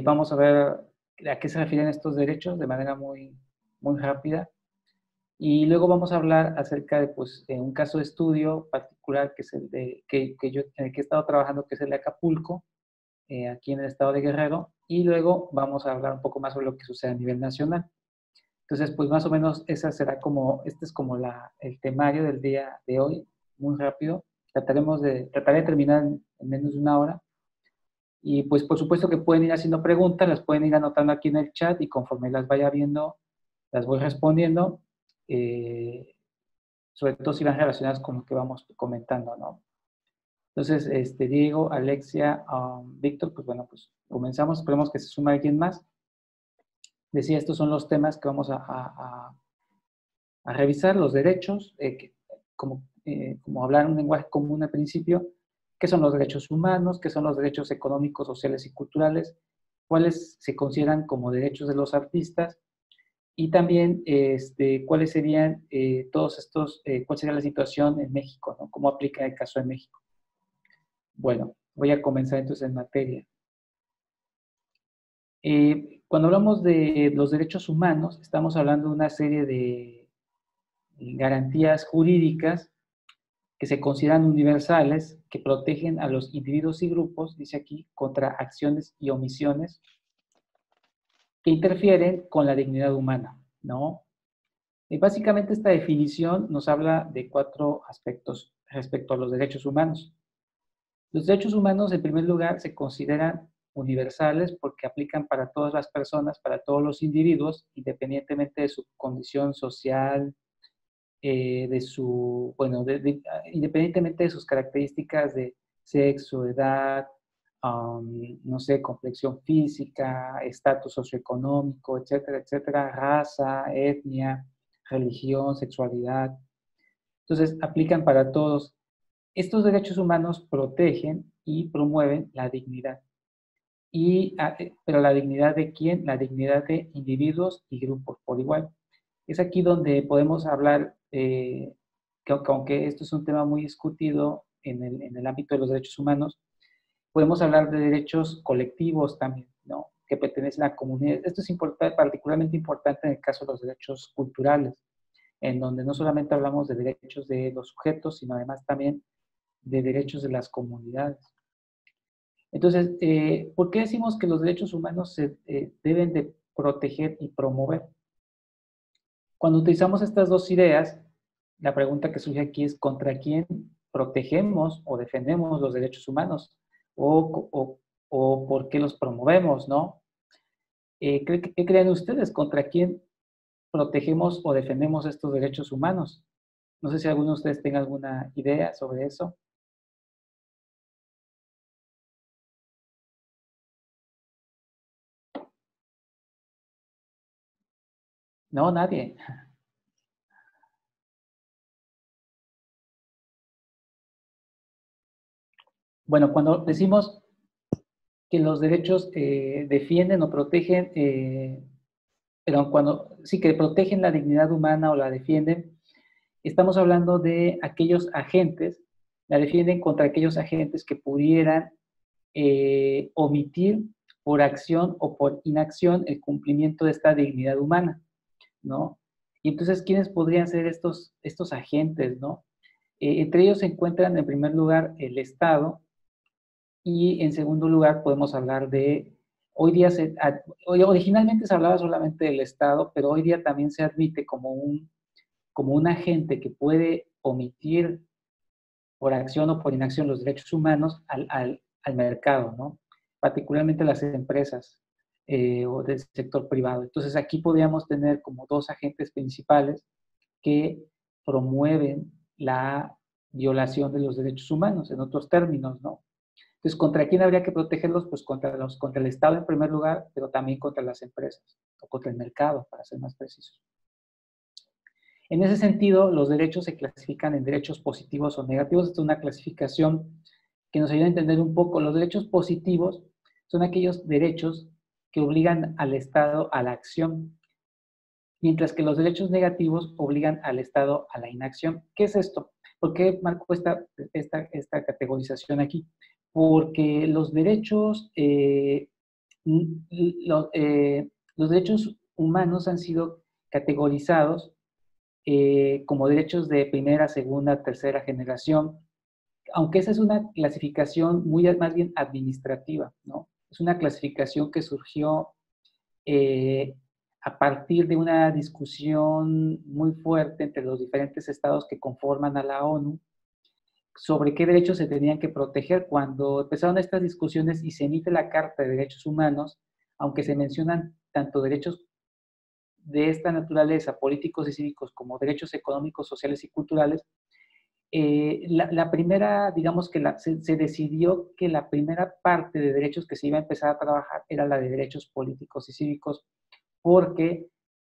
vamos a ver a qué se refieren estos derechos de manera muy rápida. Y luego vamos a hablar acerca de pues, un caso de estudio particular que es el de, en el que he estado trabajando, que es el de Acapulco, aquí en el estado de Guerrero. Y luego vamos a hablar un poco más sobre lo que sucede a nivel nacional. Entonces, pues más o menos esa será como, este es como el temario del día de hoy, muy rápido. Trataré de terminar en menos de una hora. Y pues por supuesto que pueden ir haciendo preguntas, las pueden ir anotando aquí en el chat y conforme las vaya viendo, las voy respondiendo, sobre todo si van relacionadas con lo que vamos comentando, ¿no? Entonces, Diego, Alexia, Víctor, pues bueno, pues comenzamos, esperemos que se suma alguien más. Decía, estos son los temas que vamos a revisar, los derechos, como hablar un lenguaje común al principio, qué son los derechos humanos, qué son los derechos económicos, sociales y culturales, cuáles se consideran como derechos de los artistas, y también cuáles serían todos estos, cuál sería la situación en México, ¿no? Cómo aplica el caso de México. Bueno, voy a comenzar entonces en materia. Cuando hablamos de los derechos humanos, estamos hablando de una serie de garantías jurídicas que se consideran universales, que protegen a los individuos y grupos, dice aquí, contra acciones y omisiones que interfieren con la dignidad humana, ¿no? Básicamente esta definición nos habla de 4 aspectos respecto a los derechos humanos. Los derechos humanos, en primer lugar, se consideran universales porque aplican para todas las personas, para todos los individuos, independientemente de su condición social, independientemente de sus características de sexo, edad, no sé, complexión física, estatus socioeconómico, etcétera, etcétera, raza, etnia, religión, sexualidad. Entonces, aplican para todos. Estos derechos humanos protegen y promueven la dignidad. Pero la dignidad de quién? La dignidad de individuos y grupos por igual. Es aquí donde podemos hablar, que aunque esto es un tema muy discutido en el ámbito de los derechos humanos, podemos hablar de derechos colectivos también, ¿no? Que pertenecen a comunidades. Esto es particularmente importante en el caso de los derechos culturales, en donde no solamente hablamos de derechos de los sujetos, sino además también de derechos de las comunidades. Entonces, ¿por qué decimos que los derechos humanos se deben de proteger y promover? Cuando utilizamos estas dos ideas, la pregunta que surge aquí es ¿contra quién protegemos o defendemos los derechos humanos? ¿O por qué los promovemos, no? ¿Qué creen ustedes? ¿Contra quién protegemos o defendemos estos derechos humanos? No sé si alguno de ustedes tenga alguna idea sobre eso. No, nadie. Bueno, cuando decimos que los derechos defienden o protegen, sí que protegen la dignidad humana o la defienden, estamos hablando de aquellos agentes, la defienden contra aquellos agentes que pudieran omitir por acción o por inacción el cumplimiento de esta dignidad humana, ¿no? Y entonces, ¿quiénes podrían ser estos agentes, no? Entre ellos se encuentran, en primer lugar, el Estado, y en segundo lugar podemos hablar de, originalmente se hablaba solamente del Estado, pero hoy día también se admite como un agente que puede omitir por acción o por inacción los derechos humanos al mercado, ¿no? Particularmente las empresas o del sector privado. Entonces aquí podríamos tener como 2 agentes principales que promueven la violación de los derechos humanos, en otros términos, ¿no? Entonces, ¿contra quién habría que protegerlos? Pues contra el Estado en primer lugar, pero también contra las empresas, o contra el mercado, para ser más precisos. En ese sentido, los derechos se clasifican en derechos positivos o negativos. Esta es una clasificación que nos ayuda a entender un poco. Los derechos positivos son aquellos derechos que obligan al Estado a la acción, mientras que los derechos negativos obligan al Estado a la inacción. ¿Qué es esto? ¿Por qué marco esta categorización aquí? Porque los derechos los derechos humanos han sido categorizados como derechos de primera, segunda, tercera generación, aunque esa es una clasificación más bien administrativa, ¿no? Es una clasificación que surgió eh, a partir de una discusión muy fuerte entre los diferentes estados que conforman a la ONU sobre qué derechos se tenían que proteger. Cuando empezaron estas discusiones y se emite la Carta de Derechos Humanos, aunque se mencionan tanto derechos de esta naturaleza, políticos y cívicos, como derechos económicos, sociales y culturales, la primera, digamos que se decidió que la primera parte de derechos que se iba a empezar a trabajar era la de derechos políticos y cívicos, porque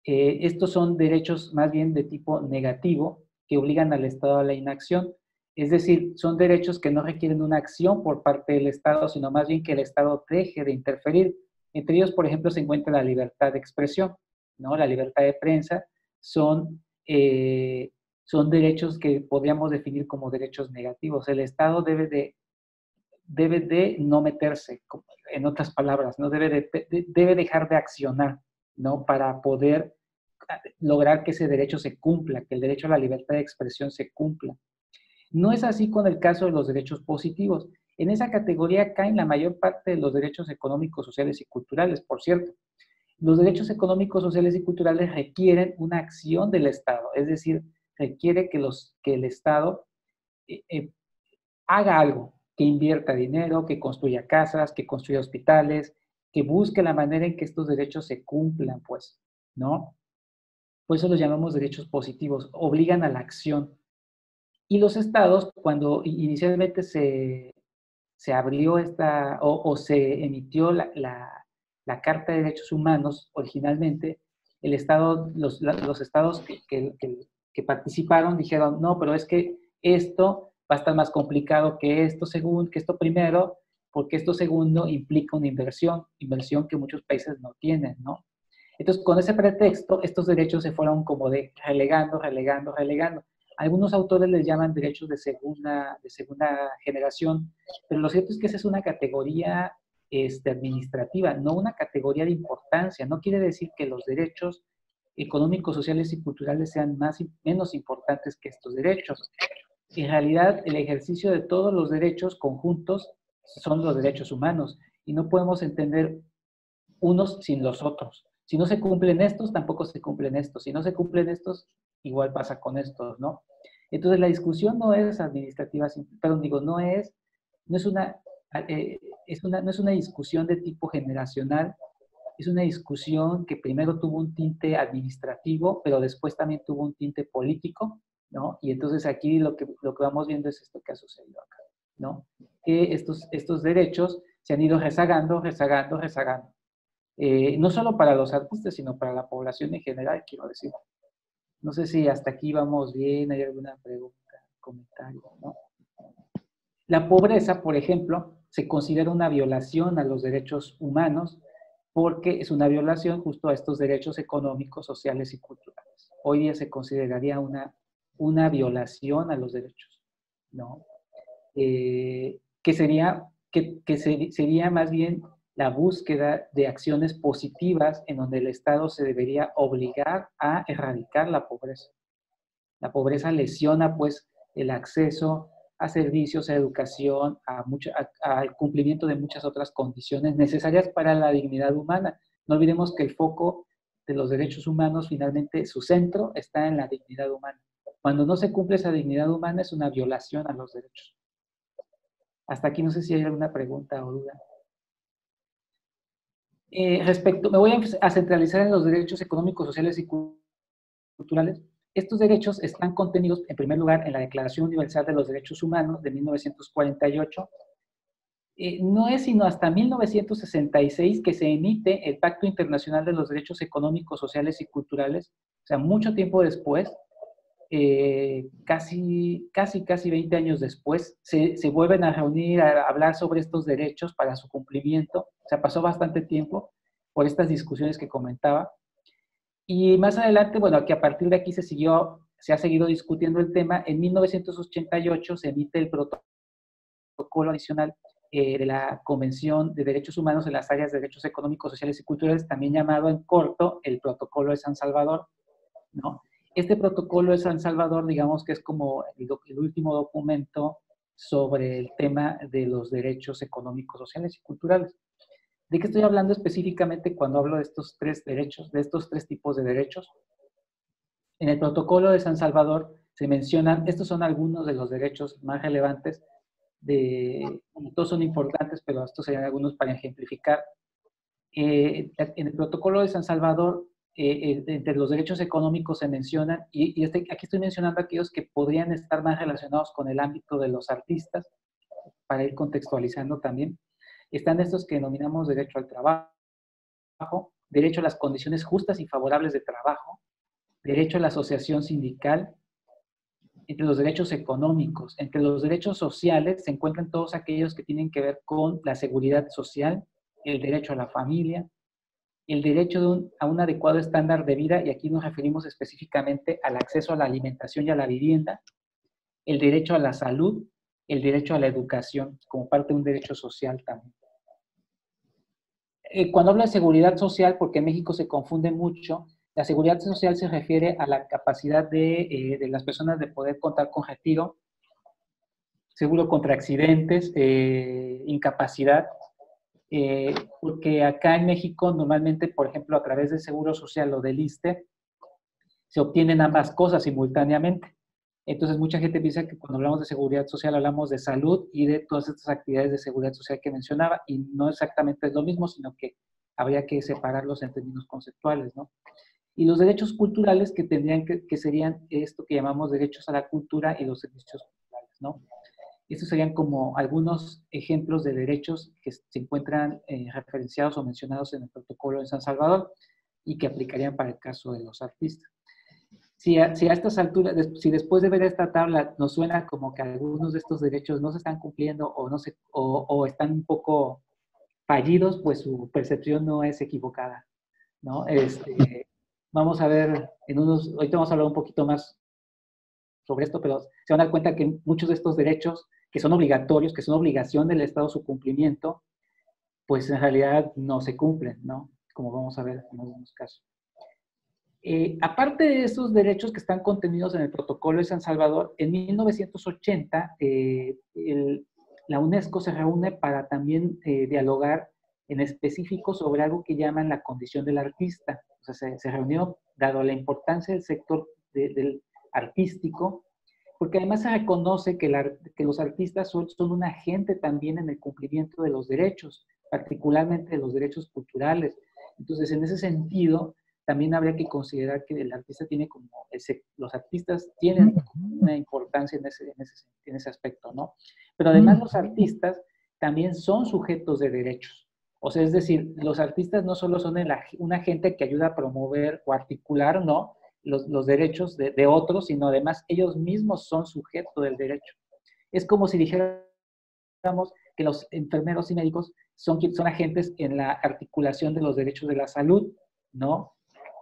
estos son derechos más bien de tipo negativo que obligan al Estado a la inacción. Es decir, son derechos que no requieren una acción por parte del Estado, sino más bien que el Estado deje de interferir. Entre ellos, por ejemplo, se encuentra la libertad de expresión, ¿no? La libertad de prensa son, son derechos que podríamos definir como derechos negativos. El Estado debe de no meterse, en otras palabras, ¿no? Debe dejar de accionar, ¿no? Para poder lograr que ese derecho se cumpla, que el derecho a la libertad de expresión se cumpla. No es así con el caso de los derechos positivos. En esa categoría caen la mayor parte de los derechos económicos, sociales y culturales, por cierto. Los derechos económicos, sociales y culturales requieren una acción del Estado, es decir, requiere que el Estado haga algo, que invierta dinero, que construya casas, que construya hospitales, que busque la manera en que estos derechos se cumplan, pues, ¿no? Por eso los llamamos derechos positivos, obligan a la acción. Y los estados, cuando inicialmente se abrió o se emitió la Carta de Derechos Humanos originalmente, los estados que participaron dijeron, no, pero es que esto va a estar más complicado que que esto primero, porque esto segundo implica una inversión que muchos países no tienen, ¿no? Entonces, con ese pretexto, estos derechos se fueron como relegando. Algunos autores les llaman derechos de segunda generación, pero lo cierto es que esa es una categoría administrativa, no una categoría de importancia. No quiere decir que los derechos económicos, sociales y culturales sean menos importantes que estos derechos. En realidad, el ejercicio de todos los derechos conjuntos son los derechos humanos y no podemos entender unos sin los otros. Si no se cumplen estos, tampoco se cumplen estos. Si no se cumplen estos, igual pasa con estos, ¿no? Entonces la discusión no es administrativa, perdón, digo, no es no es una discusión de tipo generacional, es una discusión que primero tuvo un tinte administrativo, pero después también tuvo un tinte político, ¿no? Y entonces aquí lo que vamos viendo es esto que ha sucedido acá, ¿no? Que estos derechos se han ido rezagando. No solo para los artistas, sino para la población en general, quiero decir. No sé si hasta aquí vamos bien, hay alguna pregunta, comentario, ¿no? La pobreza, por ejemplo, se considera una violación a los derechos humanos porque es una violación justo a estos derechos económicos, sociales y culturales. Hoy día se consideraría una violación a los derechos, ¿no? Sería más bien la búsqueda de acciones positivas en donde el Estado se debería obligar a erradicar la pobreza. La pobreza lesiona, pues, el acceso a servicios, a educación, al cumplimiento de muchas otras condiciones necesarias para la dignidad humana. No olvidemos que el foco de los derechos humanos, finalmente, su centro está en la dignidad humana. Cuando no se cumple esa dignidad humana, es una violación a los derechos. Hasta aquí no sé si hay alguna pregunta o duda. Me voy a centralizar en los derechos económicos, sociales y culturales. Estos derechos están contenidos, en primer lugar, en la Declaración Universal de los Derechos Humanos de 1948. No es sino hasta 1966 que se emite el Pacto Internacional de los Derechos Económicos, Sociales y Culturales, o sea, mucho tiempo después, casi 20 años después, se vuelven a reunir a hablar sobre estos derechos para su cumplimiento. O sea, pasó bastante tiempo por estas discusiones que comentaba. Y más adelante, bueno, que a partir de aquí se ha seguido discutiendo el tema. En 1988 se emite el protocolo adicional de la Convención de Derechos Humanos en las áreas de derechos económicos, sociales y culturales, también llamado en corto el Protocolo de San Salvador, ¿no? Este Protocolo de San Salvador, digamos que es como el último documento sobre el tema de los derechos económicos, sociales y culturales. ¿De qué estoy hablando específicamente cuando hablo de estos tres derechos, de estos tres tipos de derechos? En el Protocolo de San Salvador se mencionan, estos son algunos de los derechos más relevantes, todos son importantes, pero estos serían algunos para ejemplificar. En el Protocolo de San Salvador, entre los derechos económicos se mencionan, aquí estoy mencionando aquellos que podrían estar más relacionados con el ámbito de los artistas, para ir contextualizando también. Están estos que denominamos derecho al trabajo, derecho a las condiciones justas y favorables de trabajo, derecho a la asociación sindical, entre los derechos económicos, entre los derechos sociales se encuentran todos aquellos que tienen que ver con la seguridad social, el derecho a la familia, el derecho a un adecuado estándar de vida, y aquí nos referimos específicamente al acceso a la alimentación y a la vivienda, el derecho a la salud, el derecho a la educación, como parte de un derecho social también. Cuando hablo de seguridad social, porque en México se confunde mucho, la seguridad social se refiere a la capacidad de las personas de poder contar con retiro, seguro contra accidentes, incapacidad, porque acá en México normalmente, por ejemplo, a través del Seguro Social o del ISSSTE, se obtienen ambas cosas simultáneamente. Entonces, mucha gente piensa que cuando hablamos de seguridad social hablamos de salud y de todas estas actividades de seguridad social que mencionaba, y no exactamente es lo mismo, sino que habría que separarlos en términos conceptuales, ¿no? Y los derechos culturales que tendrían que serían esto que llamamos derechos a la cultura y los servicios culturales, ¿no? Estos serían como algunos ejemplos de derechos que se encuentran referenciados o mencionados en el protocolo de San Salvador y que aplicarían para el caso de los artistas. Si a estas alturas, si después de ver esta tabla nos suena como que algunos de estos derechos no se están cumpliendo o, no se, o están un poco fallidos, pues su percepción no es equivocada, ¿no? Vamos a ver, ahorita vamos a hablar un poquito más sobre esto, pero se van a dar cuenta que muchos de estos derechos que son obligatorios, que son obligación del Estado su cumplimiento, pues en realidad no se cumplen, ¿no? Como vamos a ver en algunos casos. Aparte de esos derechos que están contenidos en el Protocolo de San Salvador, en 1980 la UNESCO se reúne para también dialogar en específico sobre algo que llaman la condición del artista. O sea, se reunió, dado la importancia del sector del artístico, porque además se reconoce que los artistas son un agente también en el cumplimiento de los derechos, particularmente de los derechos culturales. Entonces, en ese sentido, también habría que considerar que el artista tiene como, los artistas tienen una importancia en ese aspecto, ¿no? Pero además los artistas también son sujetos de derechos. O sea, es decir, los artistas no solo son un agente que ayuda a promover o articular, ¿no?, los derechos de otros, sino además ellos mismos son sujetos del derecho. Es como si dijéramos que los enfermeros y médicos son agentes en la articulación de los derechos de la salud, ¿no?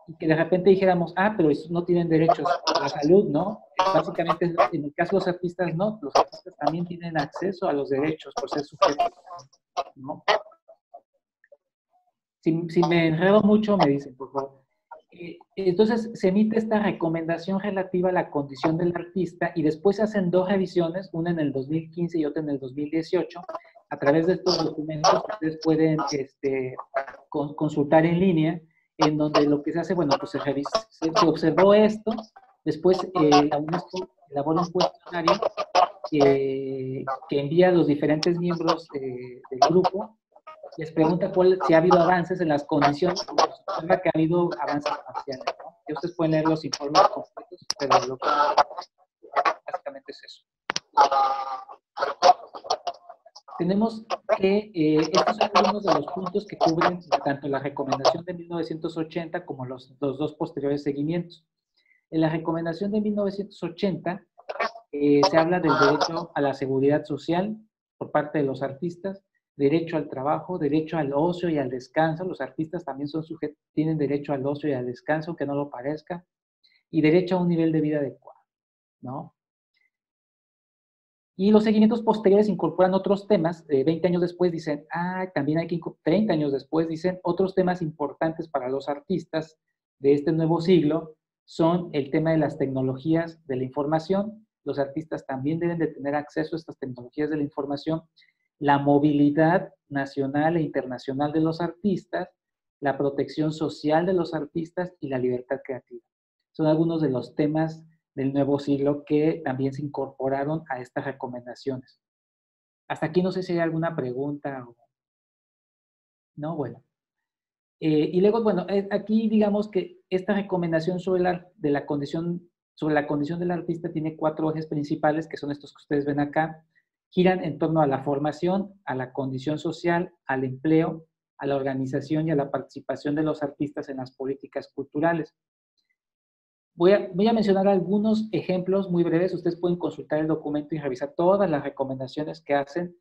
Y que de repente dijéramos, pero no tienen derechos a la salud, ¿no? Básicamente, en el caso de los artistas, no, los artistas también tienen acceso a los derechos por ser sujetos, ¿no? Si me enredo mucho, me dicen, por favor. Entonces, se emite esta recomendación relativa a la condición del artista y después se hacen dos revisiones, una en el 2015 y otra en el 2018. A través de estos documentos ustedes pueden consultar en línea, en donde lo que se hace, bueno, pues se observó esto, después la UNESCO elabora un cuestionario que envía a los diferentes miembros del grupo, les pregunta si ha habido avances en las condiciones, se observa que ha habido avances parciales, ¿no? Y ustedes pueden leer los informes completos, pero lo que básicamente es eso. Tenemos que estos son algunos de los puntos que cubren tanto la recomendación de 1980 como los dos posteriores seguimientos. En la recomendación de 1980 se habla del derecho a la seguridad social por parte de los artistas, derecho al trabajo, derecho al ocio y al descanso. Los artistas también tienen derecho al ocio y al descanso, aunque no lo parezca, y derecho a un nivel de vida adecuado, ¿no? Y los seguimientos posteriores incorporan otros temas. 20 años después dicen, también hay que, 30 años después dicen, otros temas importantes para los artistas de este nuevo siglo son el tema de las tecnologías de la información. Los artistas también deben de tener acceso a estas tecnologías de la información, la movilidad nacional e internacional de los artistas, la protección social de los artistas y la libertad creativa. Son algunos de los temas del nuevo siglo que también se incorporaron a estas recomendaciones. Hasta aquí no sé si hay alguna pregunta o... No, bueno. Y luego, bueno, aquí digamos que esta recomendación sobre la condición del artista tiene 4 ejes principales, que son estos que ustedes ven acá. Giran en torno a la formación, a la condición social, al empleo, a la organización y a la participación de los artistas en las políticas culturales. Voy a mencionar algunos ejemplos muy breves. Ustedes pueden consultar el documento y revisar todas las recomendaciones que hacen,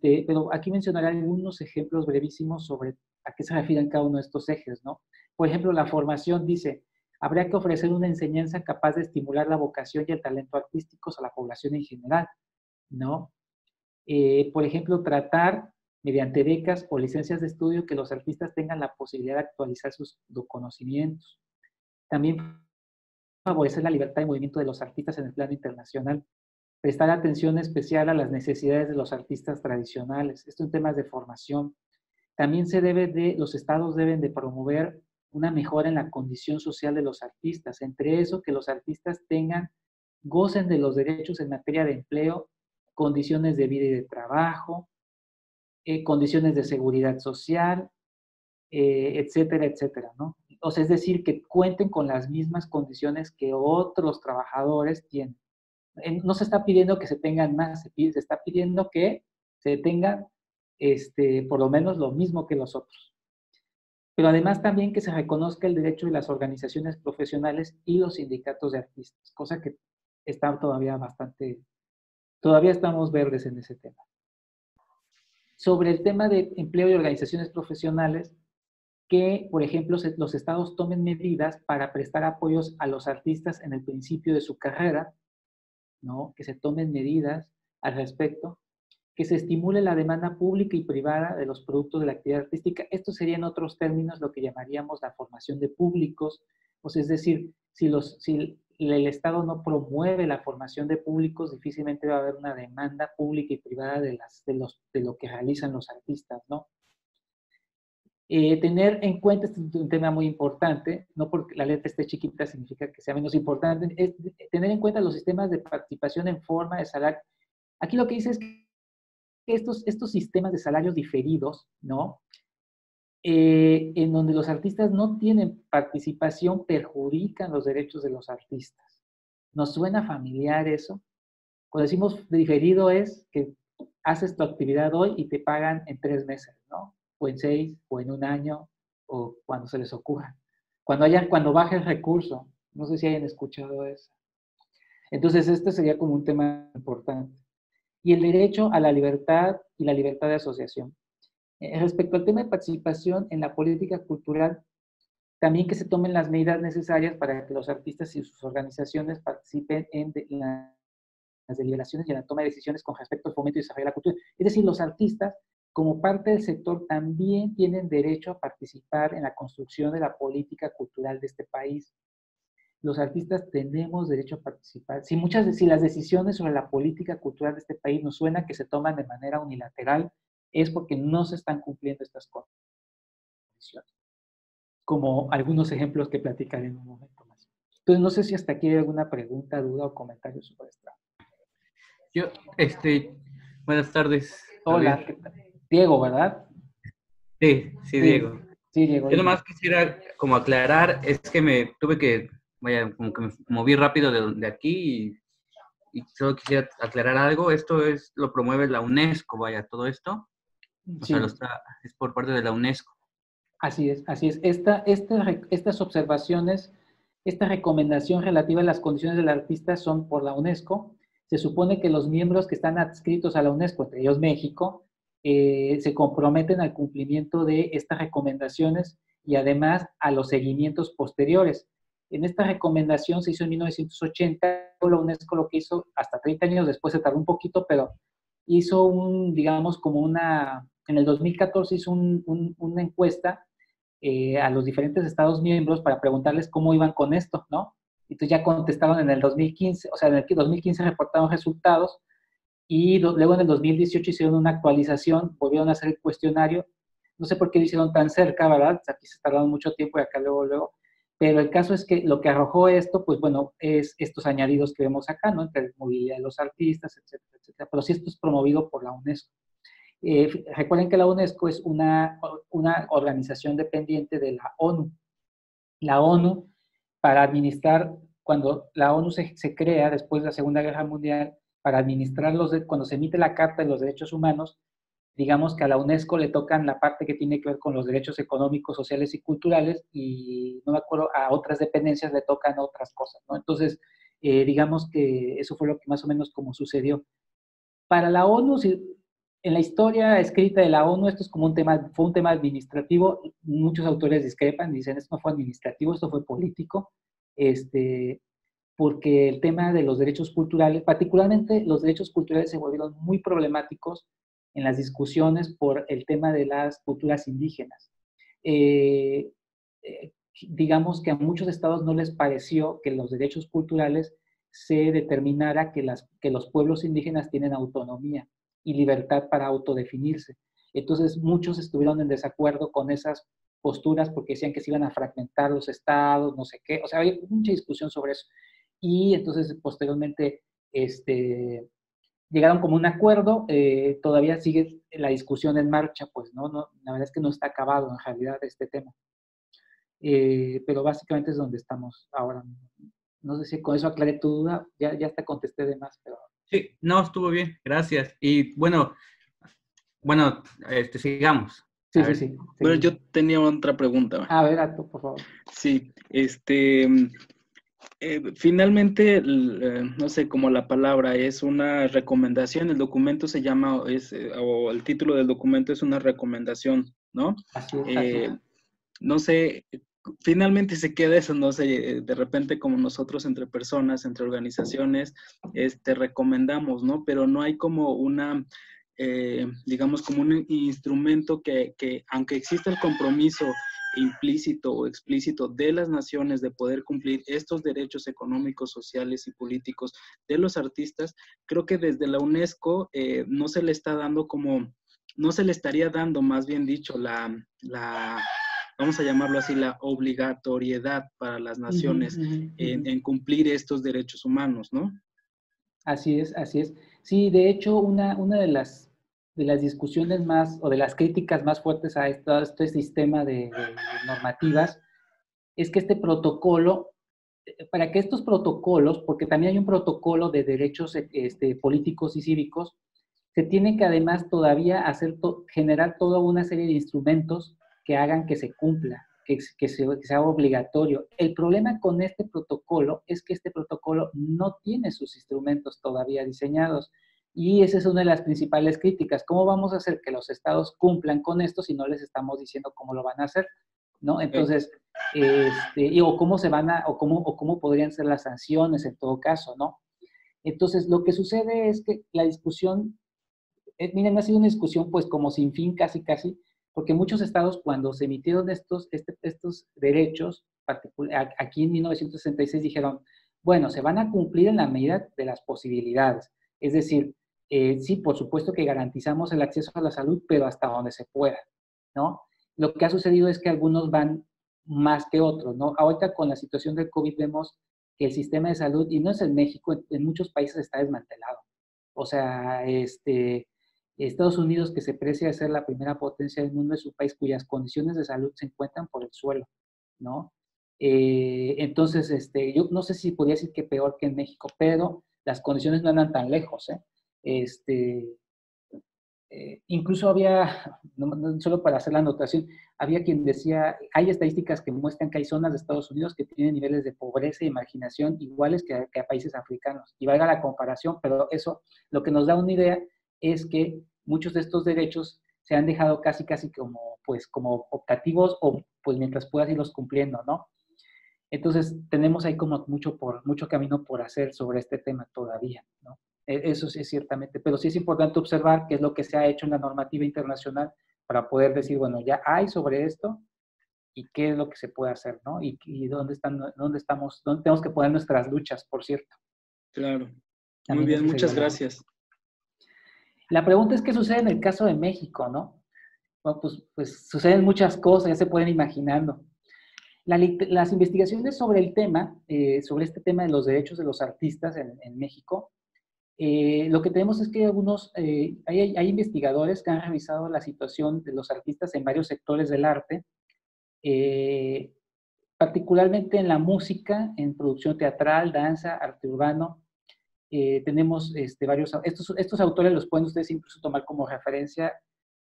pero aquí mencionaré algunos ejemplos brevísimos sobre a qué se refieren cada uno de estos ejes, ¿no? Por ejemplo, la formación dice, habría que ofrecer una enseñanza capaz de estimular la vocación y el talento artísticos a la población en general, ¿no? Por ejemplo, tratar mediante becas o licencias de estudio que los artistas tengan la posibilidad de actualizar sus conocimientos. También favorecer la libertad de movimiento de los artistas en el plano internacional, prestar atención especial a las necesidades de los artistas tradicionales. Esto en temas de formación. También los estados deben de promover una mejora en la condición social de los artistas. Entre eso, que los artistas gocen de los derechos en materia de empleo, condiciones de vida y de trabajo, condiciones de seguridad social, etcétera, etcétera, ¿no? O sea, es decir, que cuenten con las mismas condiciones que otros trabajadores tienen. No se está pidiendo que se tengan más, se está pidiendo que se tengan por lo menos lo mismo que los otros. Pero además también que se reconozca el derecho de las organizaciones profesionales y los sindicatos de artistas, cosa que está todavía estamos verdes en ese tema. Sobre el tema de empleo y organizaciones profesionales, que, por ejemplo, los estados tomen medidas para prestar apoyos a los artistas en el principio de su carrera, ¿no? Que se tomen medidas al respecto, que se estimule la demanda pública y privada de los productos de la actividad artística. Esto sería, en otros términos, lo que llamaríamos la formación de públicos, o sea, es decir, si el Estado no promueve la formación de públicos, difícilmente va a haber una demanda pública y privada de lo que realizan los artistas, ¿no? Tener en cuenta, este es un tema muy importante, no porque la letra esté chiquita significa que sea menos importante, es tener en cuenta los sistemas de participación en forma de salario. Aquí lo que dice es que estos sistemas de salarios diferidos, ¿no? En donde los artistas no tienen participación, perjudican los derechos de los artistas. ¿Nos suena familiar eso? Cuando decimos diferido es que haces tu actividad hoy y te pagan en 3 meses, ¿no? O en 6, o en 1 año, o cuando se les ocurra. Cuando baje el recurso. No sé si hayan escuchado eso. Entonces, este sería como un tema importante. Y el derecho a la libertad y la libertad de asociación. Respecto al tema de participación en la política cultural, también que se tomen las medidas necesarias para que los artistas y sus organizaciones participen en las deliberaciones y en la toma de decisiones con respecto al fomento y desarrollo de la cultura. Es decir, los artistas, como parte del sector, también tienen derecho a participar en la construcción de la política cultural de este país. Los artistas tenemos derecho a participar. Si las decisiones sobre la política cultural de este país nos suena que se toman de manera unilateral, es porque no se están cumpliendo estas condiciones. Como algunos ejemplos que platicaré en un momento más. Entonces, no sé si hasta aquí hay alguna pregunta, duda o comentario sobre esto. Yo, buenas tardes. Hola, ¿qué tal? Diego, ¿verdad? Sí, Diego. Sí, Diego. Yo nomás quisiera como aclarar, es que me tuve que, como que me moví rápido de aquí y solo quisiera aclarar algo. Esto lo promueve la UNESCO, todo esto. O Sí. sea, es por parte de la UNESCO. Así es, así es. Estas observaciones, esta recomendación relativa a las condiciones del artista son por la UNESCO. Se supone que los miembros que están adscritos a la UNESCO, entre ellos México, se comprometen al cumplimiento de estas recomendaciones y además a los seguimientos posteriores. En esta recomendación se hizo en 1980, la UNESCO lo que hizo, hasta 30 años después se tardó un poquito, pero hizo digamos, en el 2014 hizo una encuesta a los diferentes Estados miembros para preguntarles cómo iban con esto, ¿no? Entonces ya contestaron en el 2015, o sea, en el 2015 reportaron resultados y luego en el 2018 hicieron una actualización, volvieron a hacer el cuestionario. No sé por qué lo hicieron tan cerca, ¿verdad? Aquí se tardaron mucho tiempo y acá luego. Pero el caso es que lo que arrojó esto, pues bueno, es estos añadidos que vemos acá, ¿no? Entre la movilidad de los artistas, etcétera, etcétera. Pero sí esto es promovido por la UNESCO. Recuerden que la UNESCO es una organización dependiente de la ONU. La ONU, para administrar, cuando la ONU se crea después de la Segunda Guerra Mundial, para administrar cuando se emite la Carta de los Derechos Humanos, digamos que a la UNESCO le tocan la parte que tiene que ver con los derechos económicos, sociales y culturales, y no me acuerdo, a otras dependencias le tocan otras cosas, ¿no? Entonces, digamos que eso fue lo que más o menos como sucedió. Para la ONU, en la historia escrita de la ONU, esto es como fue un tema administrativo. Muchos autores discrepan, dicen, esto no fue administrativo, esto fue político, porque el tema de los derechos culturales, particularmente los derechos culturales, se volvieron muy problemáticos en las discusiones por el tema de las culturas indígenas. Digamos que a muchos estados no les pareció que los derechos culturales se determinara que los pueblos indígenas tienen autonomía y libertad para autodefinirse. Entonces muchos estuvieron en desacuerdo con esas posturas porque decían que se iban a fragmentar los estados, no sé qué, o sea, había mucha discusión sobre eso. Y entonces posteriormente llegaron como un acuerdo, todavía sigue la discusión en marcha, pues no, la verdad es que no está acabado en realidad este tema. Pero básicamente es donde estamos ahora. No sé si con eso aclaré tu duda, ya hasta contesté de más, pero... Sí, no, estuvo bien, gracias. Y bueno, sigamos. Sí, sí, sí. Bueno, yo tenía otra pregunta. A ver, Ato, por favor. Sí, finalmente, no sé cómo la palabra es una recomendación, el documento se llama, o el título del documento es una recomendación, ¿no? Así es. No sé, finalmente se queda eso, no sé, de repente como nosotros entre personas, entre organizaciones, recomendamos, ¿no? Pero no hay como digamos, como un instrumento que aunque exista el compromiso implícito o explícito de las naciones de poder cumplir estos derechos económicos, sociales y políticos de los artistas, creo que desde la UNESCO no se le está dando no se le estaría dando, más bien dicho, vamos a llamarlo así, la obligatoriedad para las naciones en cumplir estos derechos humanos, ¿no? Así es, así es. Sí, de hecho, una de las discusiones más, o de las críticas más fuertes a este sistema de normativas, es que este protocolo, para que estos protocolos, porque también hay un protocolo de derechos políticos y cívicos, se tiene que además todavía generar toda una serie de instrumentos que hagan que se cumpla, que sea obligatorio. El problema con este protocolo es que este protocolo no tiene sus instrumentos todavía diseñados. Y esa es una de las principales críticas. ¿Cómo vamos a hacer que los estados cumplan con esto si no les estamos diciendo cómo lo van a hacer? ¿No? Entonces, o cómo podrían ser las sanciones en todo caso, ¿no? Entonces, lo que sucede es que la discusión, miren, ha sido una discusión pues como sin fin casi, porque muchos estados cuando se emitieron estos derechos, aquí en 1966 dijeron, bueno, se van a cumplir en la medida de las posibilidades. Es decir, sí, por supuesto que garantizamos el acceso a la salud, pero hasta donde se pueda, ¿no? Lo que ha sucedido es que algunos van más que otros, ¿no? Ahorita con la situación del COVID vemos que el sistema de salud, y no es en México, en muchos países está desmantelado. O sea, Estados Unidos, que se precia de ser la primera potencia del mundo, es un país cuyas condiciones de salud se encuentran por el suelo, ¿no? Entonces, yo no sé si podría decir que peor que en México, pero las condiciones no andan tan lejos, incluso había, no solo para hacer la anotación, había quien decía, hay estadísticas que muestran que hay zonas de Estados Unidos que tienen niveles de pobreza y marginación iguales que a países africanos. Y valga la comparación, pero eso lo que nos da una idea es que muchos de estos derechos se han dejado casi como optativos o pues mientras puedas irlos cumpliendo, ¿no? Entonces, tenemos ahí como mucho camino por hacer sobre este tema todavía, ¿no? Eso sí es ciertamente, pero sí es importante observar qué es lo que se ha hecho en la normativa internacional para poder decir, bueno, ya hay sobre esto y qué es lo que se puede hacer, ¿no? Y dónde tenemos que poner nuestras luchas, por cierto. Claro. Muy También bien, esa sería muchas gracias. La pregunta es qué sucede en el caso de México, ¿no? Bueno, pues suceden muchas cosas, ya se pueden imaginando. Las investigaciones sobre el tema, sobre este tema de los derechos de los artistas en México, lo que tenemos es que hay investigadores que han revisado la situación de los artistas en varios sectores del arte, eh, particularmente en la música, en producción teatral, danza, arte urbano. Tenemos estos autores los pueden ustedes incluso tomar como referencia.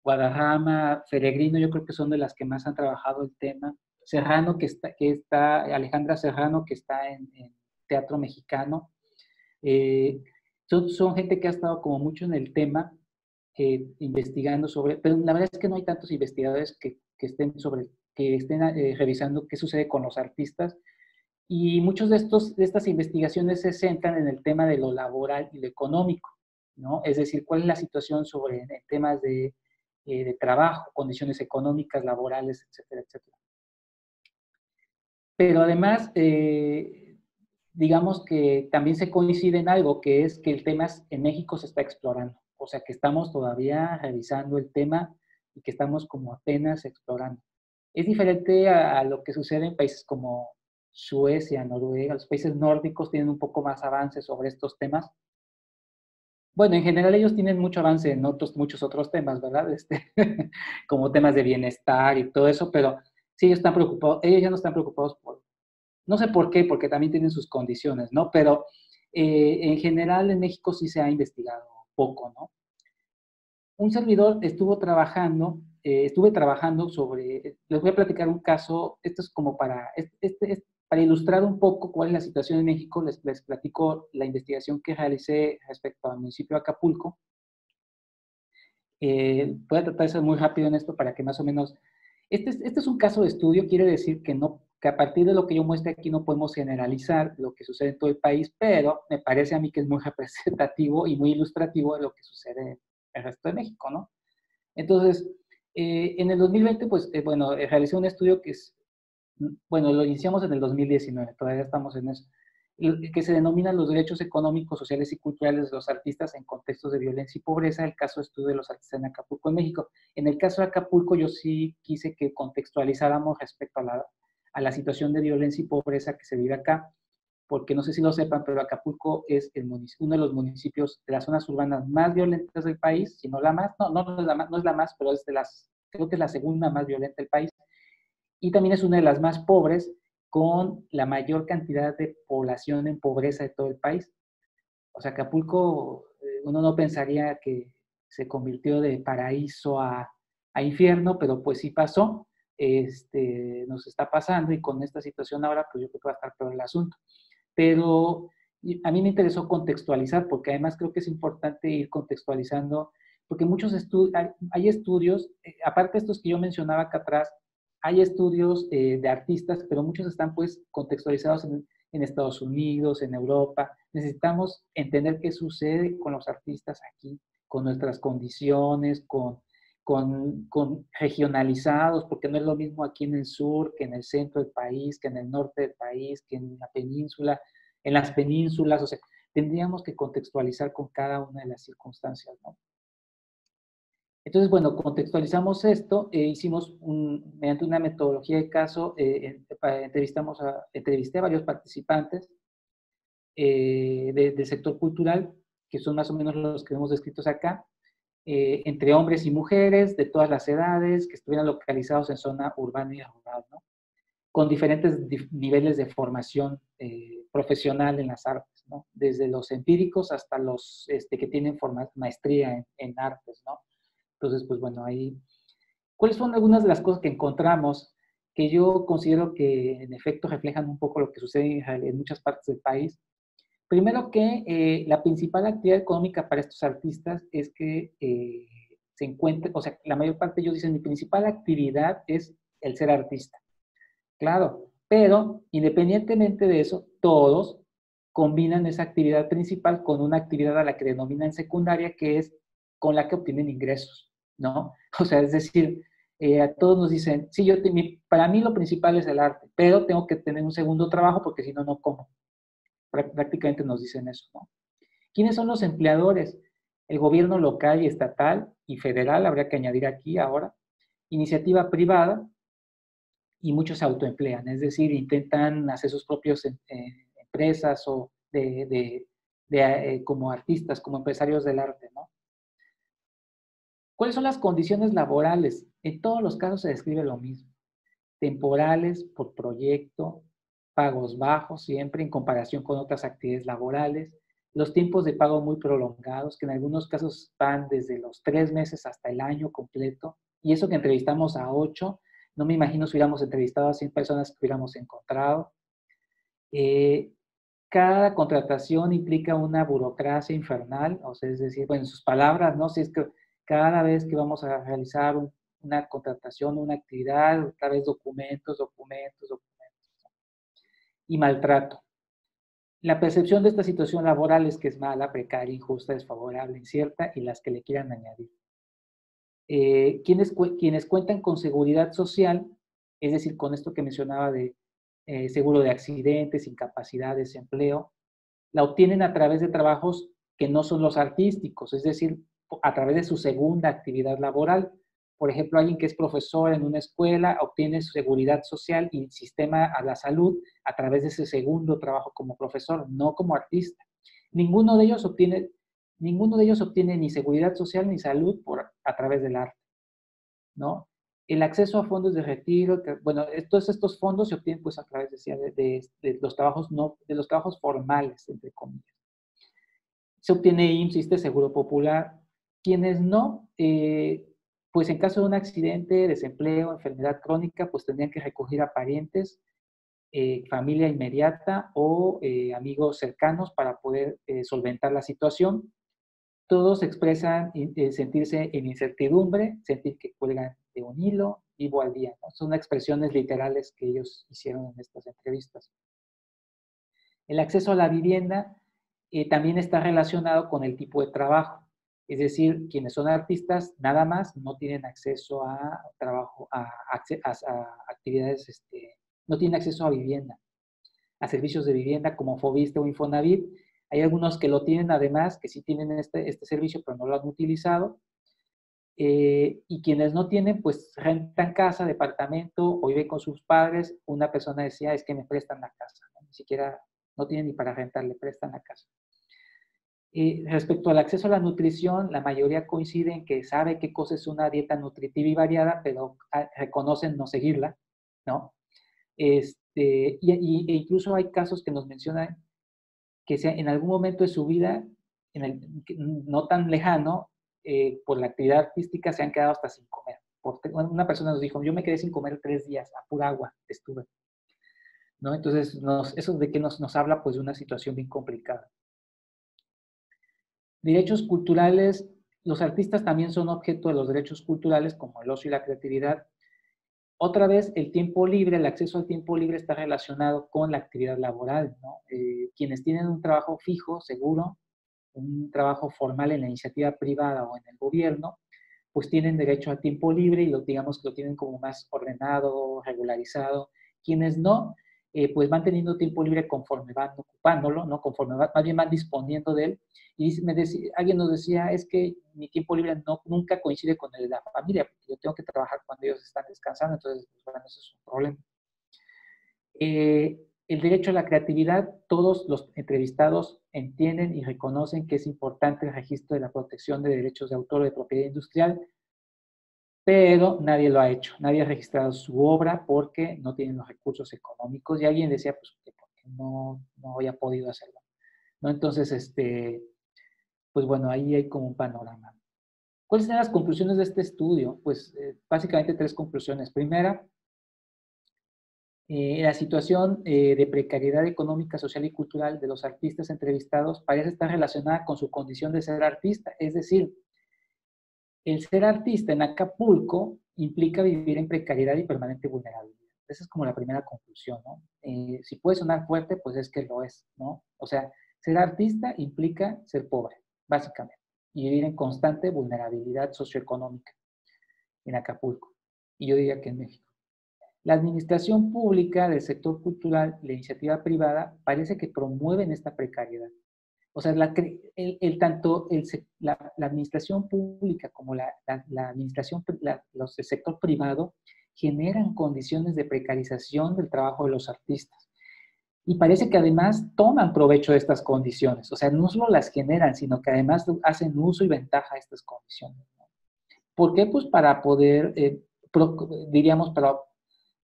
Guadarrama, Peregrino, yo creo que son de las que más han trabajado el tema. Serrano, Alejandra Serrano, que está en teatro mexicano. Son gente que ha estado como mucho en el tema, investigando sobre, pero la verdad es que no hay tantos investigadores que estén revisando qué sucede con los artistas. Y muchos de estas investigaciones se centran en el tema de lo laboral y lo económico, ¿no? Es decir, cuál es la situación sobre temas de trabajo, condiciones económicas, laborales, etcétera, etcétera. Pero además, digamos que también se coincide en algo, que es que el tema en México se está explorando. O sea, que estamos todavía revisando el tema y que estamos como apenas explorando. Es diferente a lo que sucede en países como Suecia, Noruega. Los países nórdicos tienen un poco más avance sobre estos temas. Bueno, en general ellos tienen mucho avance en muchos otros temas, ¿verdad? Como temas de bienestar y todo eso, pero sí ellos están preocupados, ellos ya no están preocupados no sé por qué, porque también tienen sus condiciones, ¿no? Pero en general en México sí se ha investigado poco, ¿no? Un servidor estuve trabajando sobre, les voy a platicar un caso, esto es como para ilustrar un poco cuál es la situación en México, les platico la investigación que realicé respecto al municipio de Acapulco. Voy a tratar de ser muy rápido en esto para que más o menos, este es un caso de estudio, quiere decir que a partir de lo que yo muestre aquí no podemos generalizar lo que sucede en todo el país, pero me parece a mí que es muy representativo y muy ilustrativo de lo que sucede en el resto de México, ¿no? Entonces, en el 2020, pues, bueno, realicé un estudio bueno, lo iniciamos en el 2019, todavía estamos en eso, que se denomina los derechos económicos, sociales y culturales de los artistas en contextos de violencia y pobreza, el caso de estudio de los artistas en Acapulco, en México. En el caso de Acapulco, yo sí quise que contextualizáramos respecto a la situación de violencia y pobreza que se vive acá, porque no sé si lo sepan, pero Acapulco es uno de los municipios de las zonas urbanas más violentas del país, si no la más, no es la más, pero creo que es la segunda más violenta del país, y también es una de las más pobres, con la mayor cantidad de población en pobreza de todo el país. O sea, Acapulco, uno no pensaría que se convirtió de paraíso a infierno, pero pues sí pasó, nos está pasando y con esta situación ahora, pues yo creo que va a estar peor el asunto. Pero a mí me interesó contextualizar, porque además creo que es importante ir contextualizando, porque hay estudios, aparte de estos que yo mencionaba acá atrás, hay estudios de artistas, pero muchos están pues contextualizados en Estados Unidos, en Europa. Necesitamos entender qué sucede con los artistas aquí, con nuestras condiciones, con regionalizados, porque no es lo mismo aquí en el sur que en el centro del país, que en el norte del país, que en la península, en las penínsulas. O sea, tendríamos que contextualizar con cada una de las circunstancias, ¿no? Entonces, bueno, contextualizamos esto, mediante una metodología de caso, entrevisté a varios participantes del sector cultural, que son más o menos los que hemos descritos acá, entre hombres y mujeres de todas las edades, que estuvieran localizados en zona urbana y rural, ¿no? Con diferentes niveles de formación profesional en las artes, ¿no? Desde los empíricos hasta los que tienen maestría en artes, ¿no? Entonces, pues bueno, ¿cuáles son algunas de las cosas que encontramos que yo considero que en efecto reflejan un poco lo que sucede en muchas partes del país? Primero que la principal actividad económica para estos artistas es que se encuentren, o sea, la mayor parte de ellos dicen, mi principal actividad es el ser artista. Claro, Pero, independientemente de eso, todos combinan esa actividad principal con una actividad a la que denominan secundaria, que es con la que obtienen ingresos, ¿no? O sea, es decir, a todos nos dicen, sí, para mí lo principal es el arte, pero tengo que tener un segundo trabajo porque si no, no como. Prácticamente nos dicen eso, ¿no? ¿Quiénes son los empleadores? El gobierno local y estatal y federal, habría que añadir aquí ahora, iniciativa privada, y muchos se autoemplean, es decir, intentan hacer sus propias empresas o como artistas, como empresarios del arte, ¿no? ¿Cuáles son las condiciones laborales? En todos los casos se describe lo mismo. Temporales, por proyecto, pagos bajos siempre en comparación con otras actividades laborales, los tiempos de pago muy prolongados, que en algunos casos van desde los 3 meses hasta el año completo, y eso que entrevistamos a 8, no me imagino si hubiéramos entrevistado a 100 personas que hubiéramos encontrado. Cada contratación implica una burocracia infernal, o sea, es decir, bueno, en sus palabras, ¿no? Si es que cada vez que vamos a realizar una contratación, una actividad, otra vez documentos. Y maltrato. La percepción de esta situación laboral es que es mala, precaria, injusta, desfavorable, incierta y las que le quieran añadir. Quienes cuentan con seguridad social, es decir, con esto que mencionaba de seguro de accidentes, incapacidad, desempleo, la obtienen a través de trabajos que no son los artísticos, es decir, a través de su segunda actividad laboral. Por ejemplo, alguien que es profesor en una escuela obtiene su seguridad social y sistema a la salud a través de ese segundo trabajo como profesor, no como artista. Ninguno de ellos obtiene ni seguridad social ni salud a través del arte, ¿no? El acceso a fondos de retiro, bueno, todos estos fondos se obtienen pues a través, decía, de los trabajos de los trabajos formales, entre comillas. Se obtiene IMSS, Seguro Popular. Quienes no, pues en caso de un accidente, desempleo, enfermedad crónica, pues tendrían que recurrir a parientes, familia inmediata o amigos cercanos para poder solventar la situación. Todos expresan sentirse en incertidumbre, sentir que cuelgan de un hilo, vivo al día, ¿no? Son expresiones literales que ellos hicieron en estas entrevistas. El acceso a la vivienda también está relacionado con el tipo de trabajo. Es decir, quienes son artistas nada más no tienen acceso a trabajo, a actividades, no tienen acceso a vivienda, a servicios de vivienda como Foviste o Infonavit. Hay algunos que lo tienen además, que sí tienen este servicio, pero no lo han utilizado. Y quienes no tienen, pues rentan casa, departamento o viven con sus padres. Una persona decía, es que me prestan la casa, ¿no? Ni siquiera, no tienen ni para rentar, le prestan la casa. Respecto al acceso a la nutrición, la mayoría coincide en que sabe qué cosa es una dieta nutritiva y variada, pero reconocen no seguirla, ¿no? E incluso hay casos que nos mencionan que en algún momento de su vida, no tan lejano, por la actividad artística se han quedado hasta sin comer. Una persona nos dijo, yo me quedé sin comer 3 días, a pura agua estuve, ¿no? Entonces, eso de que nos habla pues de una situación bien complicada. Derechos culturales, los artistas también son objeto de los derechos culturales como el ocio y la creatividad. Otra vez, el tiempo libre, el acceso al tiempo libre está relacionado con la actividad laboral, ¿no? Quienes tienen un trabajo fijo, seguro, un trabajo formal en la iniciativa privada o en el gobierno, pues tienen derecho a tiempo libre y digamos que lo tienen como más ordenado, regularizado. Quienes no, pues van teniendo tiempo libre conforme van ocupándolo, ¿no? Conforme más bien van disponiendo de él. Y alguien nos decía, es que mi tiempo libre nunca coincide con el de la familia, porque yo tengo que trabajar cuando ellos están descansando, entonces, pues, bueno, eso es un problema. El derecho a la creatividad, todos los entrevistados entienden y reconocen que es importante el registro de la protección de derechos de autor o de propiedad industrial, pero nadie lo ha hecho, nadie ha registrado su obra porque no tienen los recursos económicos y alguien decía, pues, porque no había podido hacerlo, ¿no? Entonces, pues bueno, ahí hay como un panorama. ¿Cuáles son las conclusiones de este estudio? Pues básicamente 3 conclusiones. Primera, la situación de precariedad económica, social y cultural de los artistas entrevistados parece estar relacionada con su condición de ser artista. Es decir, el ser artista en Acapulco implica vivir en precariedad y permanente vulnerabilidad. Esa es como la primera conclusión, ¿no? Si puede sonar fuerte, pues es que lo es, ¿no? O sea, ser artista implica ser pobre, básicamente, y vivir en constante vulnerabilidad socioeconómica en Acapulco, y yo diría que en México. La administración pública del sector cultural y la iniciativa privada parece que promueven esta precariedad. O sea, tanto la administración pública como el sector privado generan condiciones de precarización del trabajo de los artistas. Y parece que además toman provecho de estas condiciones. O sea, no solo las generan, sino que además hacen uso y ventaja de estas condiciones, ¿no? ¿Por qué? Pues para poder, diríamos, para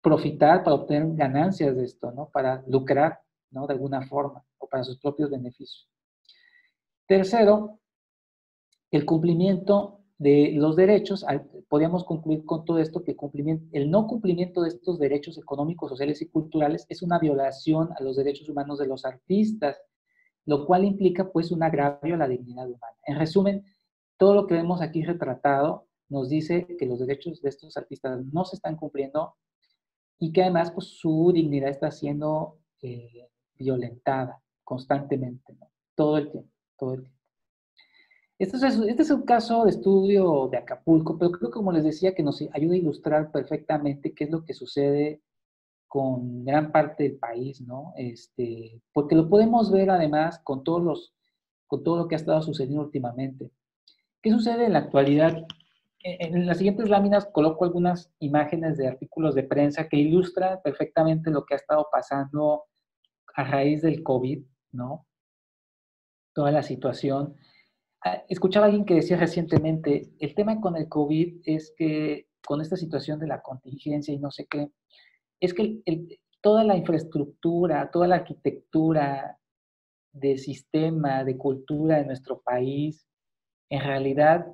profitar, para obtener ganancias de esto, ¿no? Para lucrar, ¿no? De alguna forma, o para sus propios beneficios. Tercero, el cumplimiento de los derechos. Podríamos concluir con todo esto que el no cumplimiento de estos derechos económicos, sociales y culturales es una violación a los derechos humanos de los artistas, lo cual implica pues un agravio a la dignidad humana. En resumen, todo lo que vemos aquí retratado nos dice que los derechos de estos artistas no se están cumpliendo y que además pues, su dignidad está siendo violentada constantemente, ¿no? Todo el tiempo, todo el tiempo. Este es un caso de estudio de Acapulco, pero creo que como les decía que nos ayuda a ilustrar perfectamente qué es lo que sucede con gran parte del país, ¿no? Porque lo podemos ver además con todo lo que ha estado sucediendo últimamente. ¿Qué sucede en la actualidad? En las siguientes láminas coloco algunas imágenes de artículos de prensa que ilustran perfectamente lo que ha estado pasando a raíz del COVID, ¿no? Toda la situación. Escuchaba a alguien que decía recientemente, el tema con el COVID es que con esta situación de la contingencia y no sé qué, es que toda la infraestructura, toda la arquitectura de sistema, de cultura de nuestro país, en realidad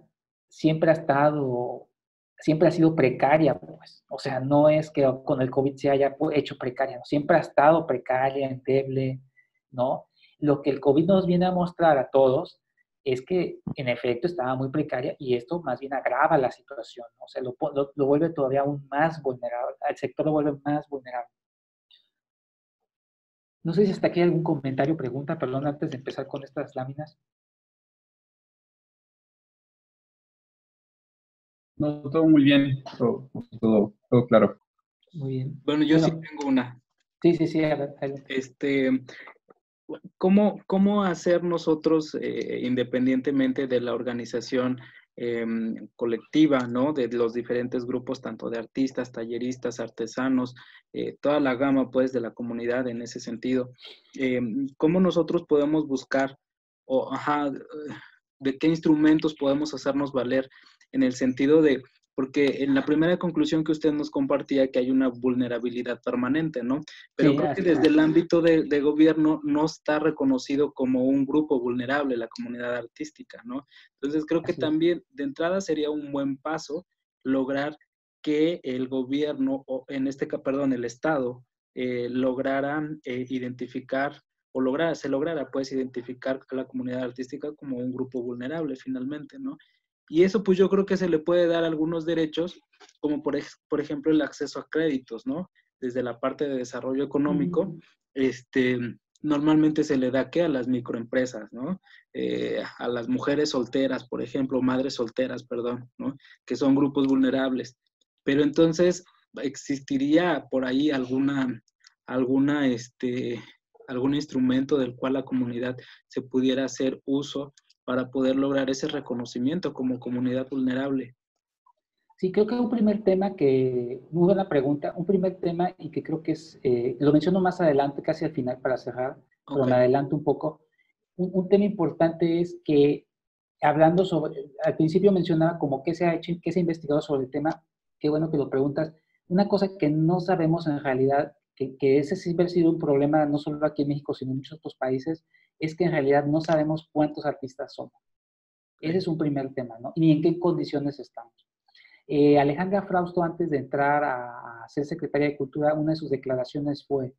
siempre ha sido precaria, pues. O sea, no es que con el COVID se haya hecho precaria, no, siempre ha estado precaria, endeble, ¿no? Lo que el COVID nos viene a mostrar a todos es que en efecto estaba muy precaria y esto más bien agrava la situación, ¿no? O sea, lo vuelve todavía aún más vulnerable, al sector lo vuelve más vulnerable. No sé si hasta aquí hay algún comentario, pregunta, perdón, antes de empezar con estas láminas. No, todo muy bien, todo claro. Muy bien. Bueno, yo sí tengo una. Sí, a ver, ¿Cómo hacer nosotros, independientemente de la organización colectiva, ¿no? De los diferentes grupos, tanto de artistas, talleristas, artesanos, toda la gama, pues, de la comunidad en ese sentido? ¿Cómo nosotros podemos buscar, de qué instrumentos podemos hacernos valer en el sentido de, porque en la primera conclusión que usted nos compartía que hay una vulnerabilidad permanente, ¿no? Pero sí, creo que desde el ámbito de gobierno no está reconocido como un grupo vulnerable la comunidad artística, ¿no? Entonces creo que también de entrada sería un buen paso lograr que el gobierno, o en este caso, perdón, el Estado, lograra identificar o se lograra pues identificar a la comunidad artística como un grupo vulnerable finalmente, ¿no? Y eso pues yo creo que se le puede dar algunos derechos, como por ejemplo el acceso a créditos, ¿no? Desde la parte de desarrollo económico, normalmente se le da ¿qué? A las microempresas, ¿no? A las mujeres solteras, por ejemplo, madres solteras, perdón, ¿no? Que son grupos vulnerables. Pero entonces existiría por ahí algún instrumento del cual la comunidad se pudiera hacer uso para poder lograr ese reconocimiento como comunidad vulnerable. Sí, creo que un primer tema muy buena pregunta, un primer tema y que creo que es, lo menciono más adelante, casi al final para cerrar, pero me adelanto un poco. Un tema importante es que, hablando al principio mencionaba como qué se ha hecho, qué se ha investigado sobre el tema, qué bueno que lo preguntas. Una cosa que no sabemos en realidad, que ese siempre ha sido un problema no solo aquí en México, sino en muchos otros países, es que en realidad no sabemos cuántos artistas somos. Ese es un primer tema, ¿no? Ni en qué condiciones estamos. Alejandra Frausto, antes de entrar a ser secretaria de Cultura, una de sus declaraciones fue,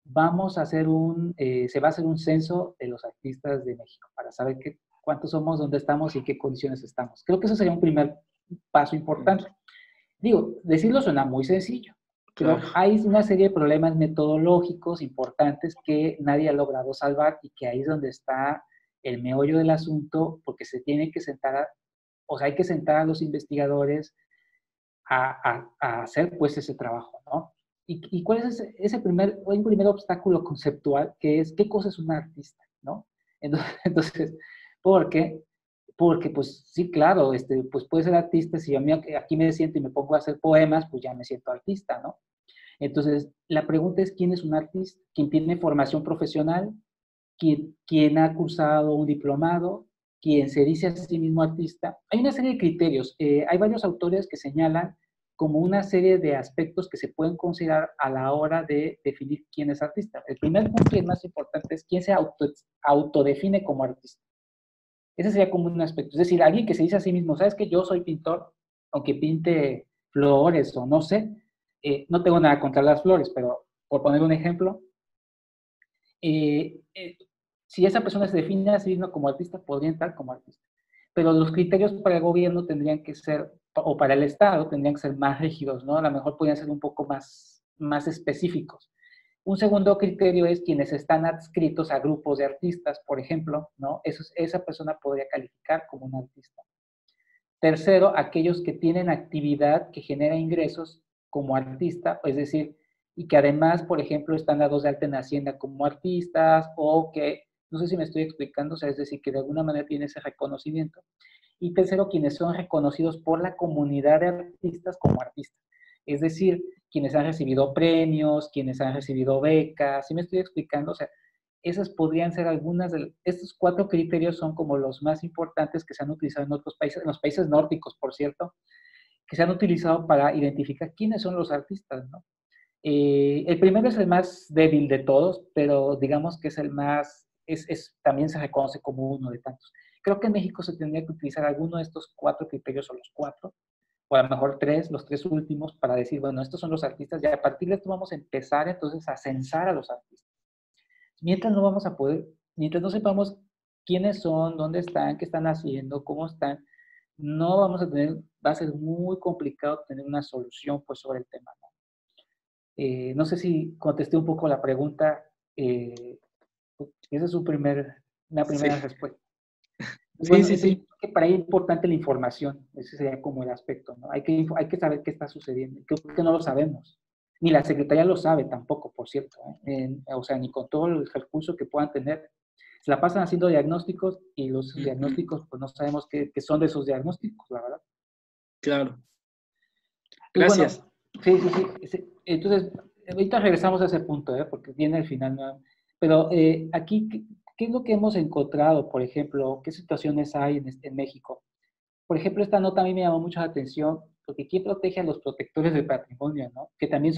se va a hacer un censo de los artistas de México para saber cuántos somos, dónde estamos y en qué condiciones estamos. Creo que eso sería un primer paso importante. Digo, decirlo suena muy sencillo, Pero Claro. hay una serie de problemas metodológicos importantes que nadie ha logrado salvar y que ahí es donde está el meollo del asunto, porque se tiene que sentar, o sea, hay que sentar a los investigadores a hacer pues ese trabajo, ¿no? ¿Y cuál es ese un primer obstáculo conceptual que es qué cosa es un artista, ¿no? Entonces, ¿por qué? Porque pues sí, claro, pues puede ser artista, si yo aquí me siento y me pongo a hacer poemas, pues ya me siento artista, ¿no? Entonces, la pregunta es, ¿quién es un artista? ¿Quién tiene formación profesional? ¿Quién ha cursado un diplomado? ¿Quién se dice a sí mismo artista? Hay una serie de criterios. Hay varios autores que señalan como una serie de aspectos que se pueden considerar a la hora de definir quién es artista. El primer punto y el más importante es quién se autodefine como artista. Ese sería como un aspecto. Es decir, alguien que se dice a sí mismo, ¿sabes qué? Yo soy pintor, aunque pinte flores o no sé, no tengo nada contra las flores, pero por poner un ejemplo, eh, eh, si esa persona se define a sí misma como artista, podría entrar como artista. Pero los criterios para el gobierno tendrían que ser, o para el Estado, tendrían que ser más rígidos, ¿no? A lo mejor podrían ser un poco más específicos. Un segundo criterio es quienes están adscritos a grupos de artistas, por ejemplo, ¿no? Esa persona podría calificar como un artista. Tercero, aquellos que tienen actividad que genera ingresos como artista, es decir, y que además, por ejemplo, están dados de alta en Hacienda como artistas o que, no sé si me estoy explicando, o sea, es decir, que de alguna manera tiene ese reconocimiento. Y tercero, quienes son reconocidos por la comunidad de artistas como artistas. Es decir, quienes han recibido premios, quienes han recibido becas, ¿sí me estoy explicando? O sea, esas podrían ser algunas de estos 4 criterios son como los más importantes que se han utilizado en otros países, en los países nórdicos, por cierto, que se han utilizado para identificar quiénes son los artistas, ¿no? El primero es el más débil de todos, pero digamos que es el más, también se reconoce como uno de tantos. Creo que en México se tendría que utilizar alguno de estos 4 criterios o los 4, o a lo mejor 3, los 3 últimos, para decir, bueno, estos son los artistas, y a partir de esto vamos a empezar entonces a censar a los artistas. Mientras no vamos a poder, mientras no sepamos quiénes son, dónde están, qué están haciendo, cómo están, no vamos a tener, va a ser muy complicado tener una solución pues sobre el tema, ¿no? No sé si contesté un poco la pregunta, esa es una Sí, primera respuesta. sí, Bueno, sí, entonces, sí. que para ahí es importante la información, ese sería como el aspecto, ¿no? Hay que saber qué está sucediendo, creo que no lo sabemos, ni la Secretaría lo sabe tampoco, por cierto, ¿eh? O sea, ni con todo el recurso que puedan tener, se la pasan haciendo diagnósticos y los Ujú, diagnósticos, pues no sabemos qué son de esos diagnósticos, la verdad. claro. Pues Gracias. bueno, sí, sí, sí, entonces, ahorita regresamos a ese punto, ¿eh? Porque viene al final, ¿no? Pero aquí, ¿qué es lo que hemos encontrado, por ejemplo? ¿Qué situaciones hay en México? Por ejemplo, esta nota a mí me llamó mucho la atención, porque ¿quién protege a los protectores del patrimonio, no? Que también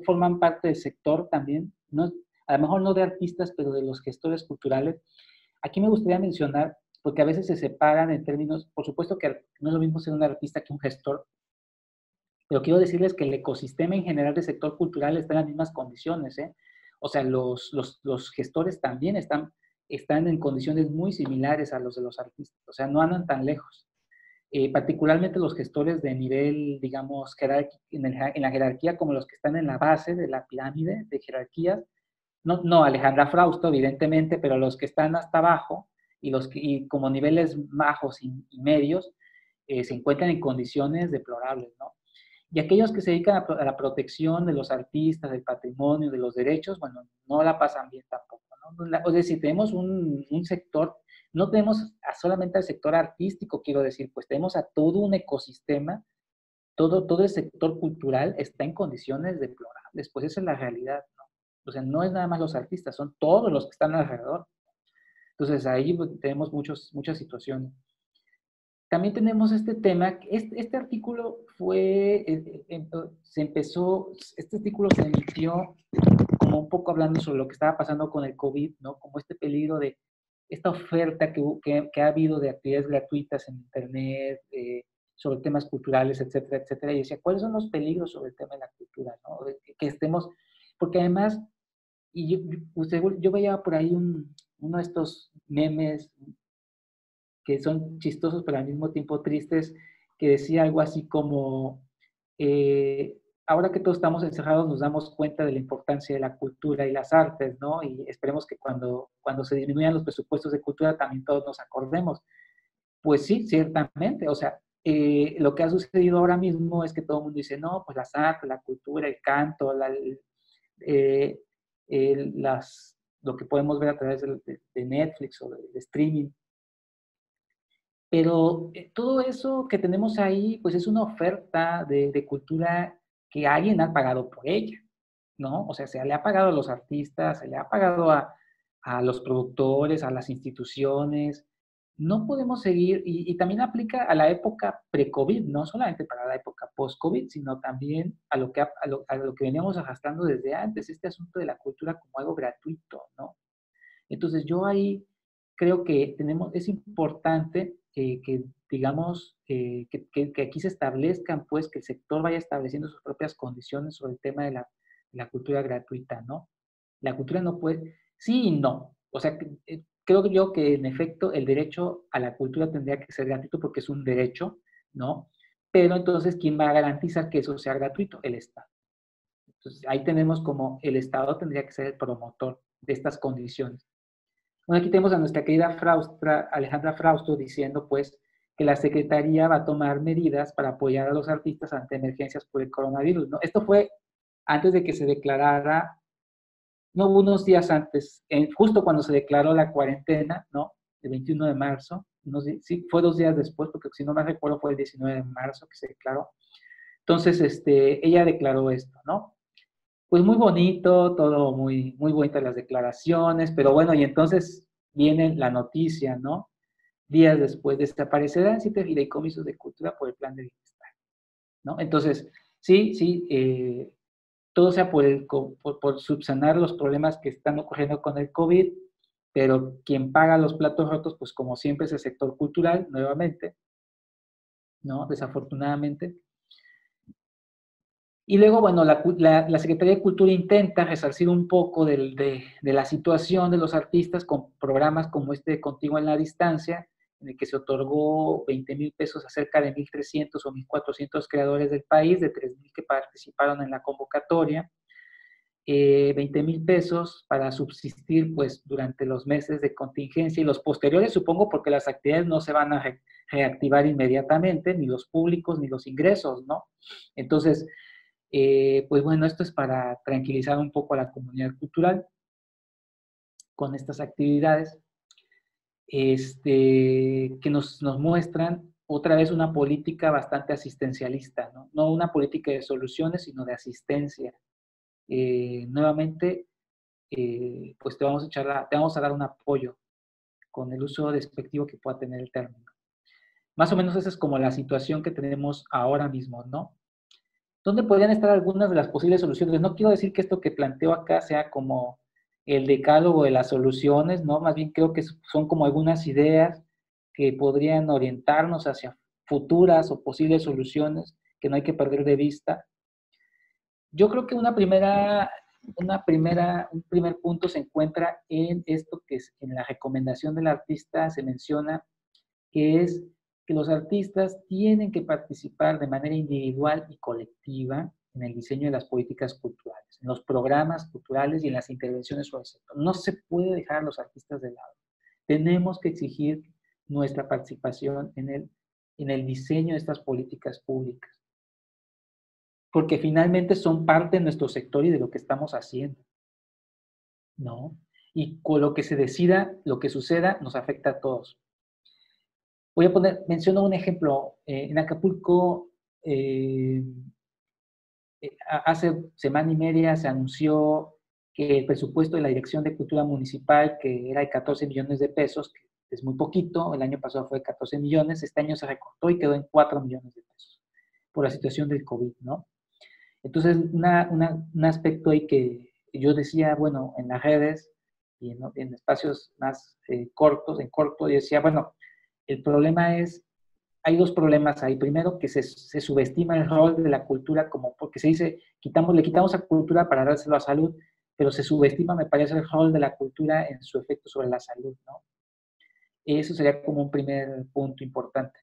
forman parte del sector también, ¿no? A lo mejor no de artistas, pero de los gestores culturales. Aquí me gustaría mencionar, porque a veces se separan en términos, por supuesto que no es lo mismo ser un artista que un gestor, pero quiero decirles que el ecosistema en general del sector cultural está en las mismas condiciones, ¿eh? O sea, los gestores también están en condiciones muy similares a los de los artistas, o sea, no andan tan lejos. Particularmente los gestores de nivel, digamos, en la jerarquía, como los que están en la base de la pirámide de jerarquías. No, no Alejandra Frausto, evidentemente, pero los que están hasta abajo y como niveles bajos y medios se encuentran en condiciones deplorables, ¿no? Y aquellos que se dedican a la protección de los artistas, del patrimonio, de los derechos, bueno, no la pasan bien tampoco, ¿no? Es decir, tenemos un sector, no tenemos solamente al sector artístico, quiero decir, pues tenemos a todo un ecosistema, todo el sector cultural está en condiciones deplorables, pues esa es la realidad, ¿no? O sea, no es nada más los artistas, son todos los que están alrededor. Entonces ahí pues, tenemos muchas situaciones. También tenemos este tema, este artículo este artículo se emitió como un poco hablando sobre lo que estaba pasando con el COVID, ¿no? Como este peligro de esta oferta que ha habido de actividades gratuitas en Internet, sobre temas culturales, etcétera, etcétera. Y decía, ¿cuáles son los peligros sobre el tema de la cultura, ¿no? Que estemos, porque además, yo veía por ahí uno de estos memes que son chistosos pero al mismo tiempo tristes, que decía algo así como, eh, ahora que todos estamos encerrados nos damos cuenta de la importancia de la cultura y las artes, ¿no? Y esperemos que cuando se disminuyan los presupuestos de cultura también todos nos acordemos. Pues sí, ciertamente, o sea, lo que ha sucedido ahora mismo es que todo el mundo dice, no, pues las artes, la cultura, el canto, eh, lo que podemos ver a través de Netflix o de streaming. Pero todo eso que tenemos ahí, pues es una oferta de cultura que alguien ha pagado por ella, ¿no? O sea, se le ha pagado a los artistas, se le ha pagado a los productores, a las instituciones. No podemos seguir, y también aplica a la época pre-COVID, no solamente para la época post-COVID, sino también a lo que veníamos arrastrando desde antes, este asunto de la cultura como algo gratuito, ¿no? Entonces yo ahí creo que es importante que digamos, que aquí se establezcan, pues, que el sector vaya estableciendo sus propias condiciones sobre el tema de la cultura gratuita, ¿no? La cultura no puede, sí y no. O sea, creo yo que en efecto el derecho a la cultura tendría que ser gratuito porque es un derecho, ¿no? Pero entonces, ¿quién va a garantizar que eso sea gratuito? El Estado. Entonces, ahí tenemos como el Estado tendría que ser el promotor de estas condiciones. Bueno, aquí tenemos a nuestra querida Alejandra Frausto diciendo, pues, que la Secretaría va a tomar medidas para apoyar a los artistas ante emergencias por el coronavirus, ¿no? Esto fue antes de que se declarara, no, unos días antes, justo cuando se declaró la cuarentena, ¿no? El 21 de marzo, no sé, sí, fue 2 días después, porque si no me recuerdo fue el 19 de marzo que se declaró. Entonces, ella declaró esto, ¿no? Pues muy bonito, todo muy, muy bonitas las declaraciones, pero bueno, y entonces viene la noticia, ¿no? Días después, desaparecerán 7 fideicomisos de cultura por el plan de bienestar, ¿no? Entonces, sí, todo sea por subsanar los problemas que están ocurriendo con el COVID, pero quien paga los platos rotos, pues como siempre es el sector cultural, nuevamente, ¿no? Desafortunadamente. Y luego, bueno, la Secretaría de Cultura intenta resarcir un poco de la situación de los artistas con programas como este de Contigo en la Distancia, en el que se otorgó 20,000 pesos a cerca de 1,300 o 1,400 creadores del país, de 3,000 que participaron en la convocatoria. 20,000 pesos para subsistir pues durante los meses de contingencia y los posteriores, supongo, porque las actividades no se van a reactivar inmediatamente, ni los públicos ni los ingresos, ¿no? Entonces, pues bueno, esto es para tranquilizar un poco a la comunidad cultural con estas actividades, que nos muestran otra vez una política bastante asistencialista, ¿no? No una política de soluciones, sino de asistencia. Nuevamente, pues te vamos a dar un apoyo con el uso despectivo que pueda tener el término. Más o menos esa es como la situación que tenemos ahora mismo, ¿no? ¿Dónde podrían estar algunas de las posibles soluciones? No quiero decir que esto que planteo acá sea como el decálogo de las soluciones, ¿no? Más bien creo que son como algunas ideas que podrían orientarnos hacia futuras o posibles soluciones que no hay que perder de vista. Yo creo que un primer punto se encuentra en esto que es, en la recomendación del artista se menciona, que es que los artistas tienen que participar de manera individual y colectiva en el diseño de las políticas culturales, en los programas culturales y en las intervenciones sobre el sector. No se puede dejar a los artistas de lado. Tenemos que exigir nuestra participación en el diseño de estas políticas públicas, porque finalmente son parte de nuestro sector y de lo que estamos haciendo, ¿no? Y con lo que se decida, lo que suceda, nos afecta a todos. Menciono un ejemplo. En Acapulco, hace semana y media se anunció que el presupuesto de la Dirección de Cultura Municipal, que era de 14 millones de pesos, que es muy poquito, el año pasado fue 14 millones, este año se recortó y quedó en 4 millones de pesos por la situación del COVID, ¿no? Entonces, un aspecto ahí que yo decía, bueno, en las redes y en espacios más corto, yo decía, bueno, el problema es, hay dos problemas ahí. Primero, que se subestima el rol de la cultura, como porque se dice, le quitamos a cultura para dárselo a salud, pero se subestima, me parece, el rol de la cultura en su efecto sobre la salud, ¿no? Eso sería como un primer punto importante.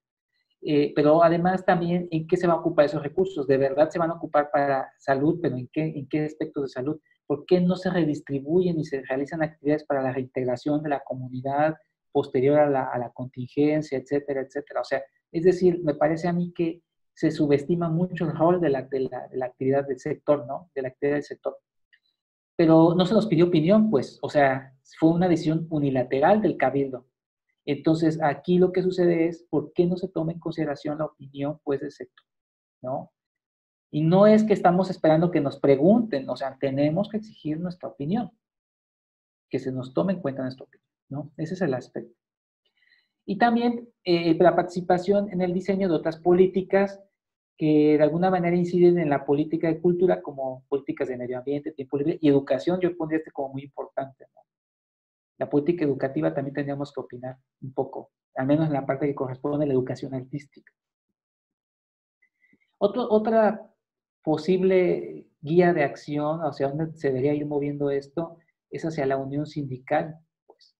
Pero además también, ¿en qué se van a ocupar esos recursos? ¿De verdad se van a ocupar para salud? ¿Pero en qué aspectos de salud? ¿Por qué no se redistribuyen y se realizan actividades para la reintegración de la comunidad posterior a la contingencia, etcétera, etcétera? O sea, es decir, me parece a mí que se subestima mucho el rol de la actividad del sector, ¿no? De la actividad del sector. Pero no se nos pidió opinión, pues, o sea, fue una decisión unilateral del Cabildo. Entonces, aquí lo que sucede es, ¿por qué no se toma en consideración la opinión, pues, del sector, ¿no? Y no es que estamos esperando que nos pregunten, o sea, tenemos que exigir nuestra opinión, que se nos tome en cuenta nuestra opinión, ¿no? Ese es el aspecto. Y también la participación en el diseño de otras políticas que de alguna manera inciden en la política de cultura, como políticas de medio ambiente, tiempo libre y educación. Yo pondría este como muy importante, ¿no? La política educativa también tendríamos que opinar un poco, al menos en la parte que corresponde a la educación artística. Otra posible guía de acción hacia dónde se debería ir moviendo esto es hacia la unión sindical, pues,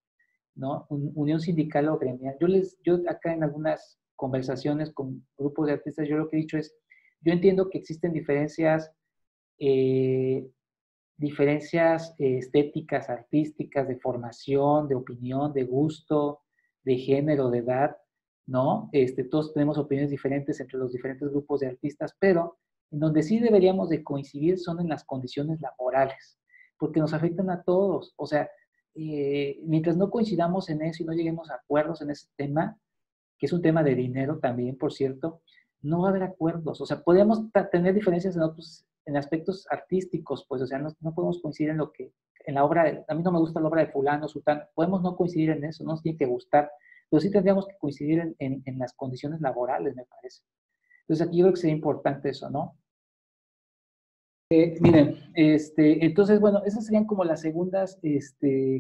¿no? Unión sindical o gremial. Yo acá en algunas conversaciones con grupos de artistas, yo lo que he dicho es, yo entiendo que existen diferencias estéticas, artísticas, de formación, de opinión, de gusto, de género, de edad, ¿no? Todos tenemos opiniones diferentes entre los diferentes grupos de artistas, pero en donde sí deberíamos de coincidir son en las condiciones laborales, porque nos afectan a todos. O sea, mientras no coincidamos en eso y no lleguemos a acuerdos en ese tema, que es un tema de dinero también, por cierto, no va a haber acuerdos. O sea, podemos tener diferencias en aspectos artísticos, pues, o sea, no podemos coincidir en lo que, en la obra, a mí no me gusta la obra de fulano, sultano, podemos no coincidir en eso, no nos tiene que gustar, pero sí tendríamos que coincidir en las condiciones laborales, me parece. Entonces, aquí yo creo que sería importante eso, ¿no? Miren, entonces, bueno, esas serían como las segundas,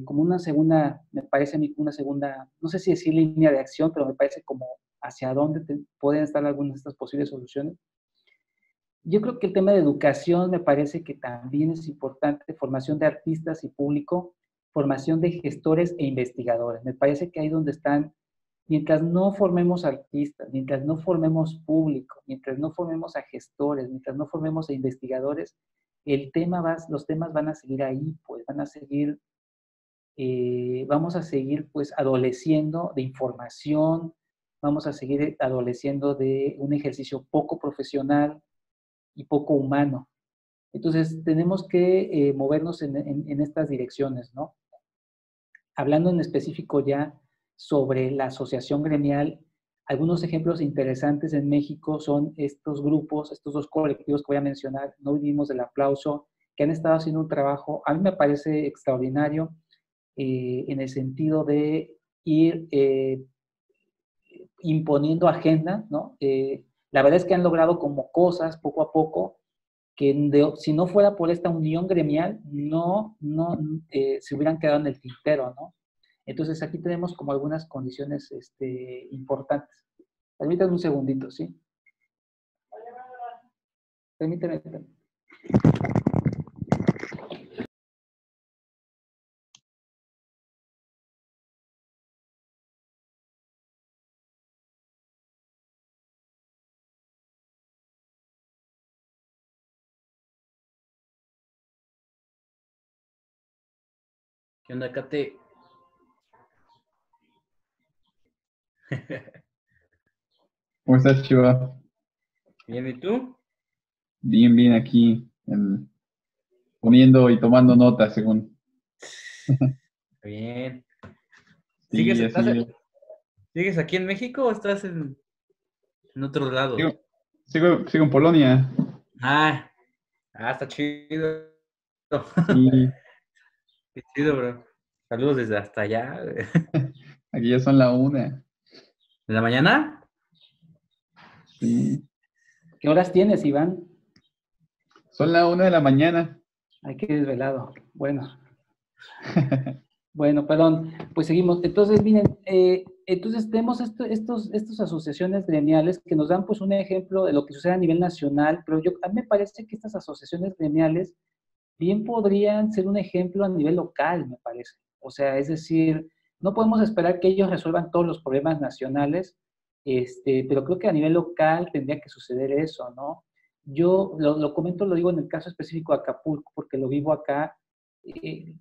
como una segunda, me parece a mí una segunda, no sé si decir línea de acción, pero me parece como hacia dónde pueden estar algunas de estas posibles soluciones. Yo creo que el tema de educación me parece que también es importante, formación de artistas y público, formación de gestores e investigadores. Me parece que ahí donde están, mientras no formemos artistas, mientras no formemos público, mientras no formemos a gestores, mientras no formemos a investigadores, los temas van a seguir ahí, pues van a seguir, vamos a seguir pues adoleciendo de información, vamos a seguir adoleciendo de un ejercicio poco profesional y poco humano. Entonces, tenemos que movernos en estas direcciones, ¿no? Hablando en específico ya sobre la asociación gremial, algunos ejemplos interesantes en México son estos grupos, estos dos colectivos que voy a mencionar, No Vivimos del Aplauso, que han estado haciendo un trabajo, a mí me parece extraordinario, en el sentido de ir imponiendo agenda, ¿no? La verdad es que han logrado como cosas poco a poco que si no fuera por esta unión gremial, se hubieran quedado en el tintero, ¿no? Entonces aquí tenemos como algunas condiciones importantes. Permítanme un segundito, ¿sí? Permítanme. ¿Qué onda, Kate? ¿Cómo estás, Chiva? Bien, ¿y tú? Bien, bien aquí, poniendo y tomando notas, según. Bien. Sí, así es. ¿Sigues aquí en México o estás en otro lado? Sigo en Polonia. Ah, está chido. Sí, Qué chido, bro. Saludos desde hasta allá. aquí ya son la 1. ¿De la mañana? Sí, ¿Qué horas tienes, Iván? son la 1 de la mañana. Ay, qué desvelado. Bueno. Bueno, perdón, pues seguimos. Entonces, miren, entonces tenemos estas asociaciones gremiales que nos dan pues un ejemplo de lo que sucede a nivel nacional, pero a mí me parece que estas asociaciones gremiales bien podrían ser un ejemplo a nivel local, me parece. O sea, es decir, no podemos esperar que ellos resuelvan todos los problemas nacionales, pero creo que a nivel local tendría que suceder eso, ¿no? Yo lo comento, lo digo en el caso específico de Acapulco, porque lo vivo acá.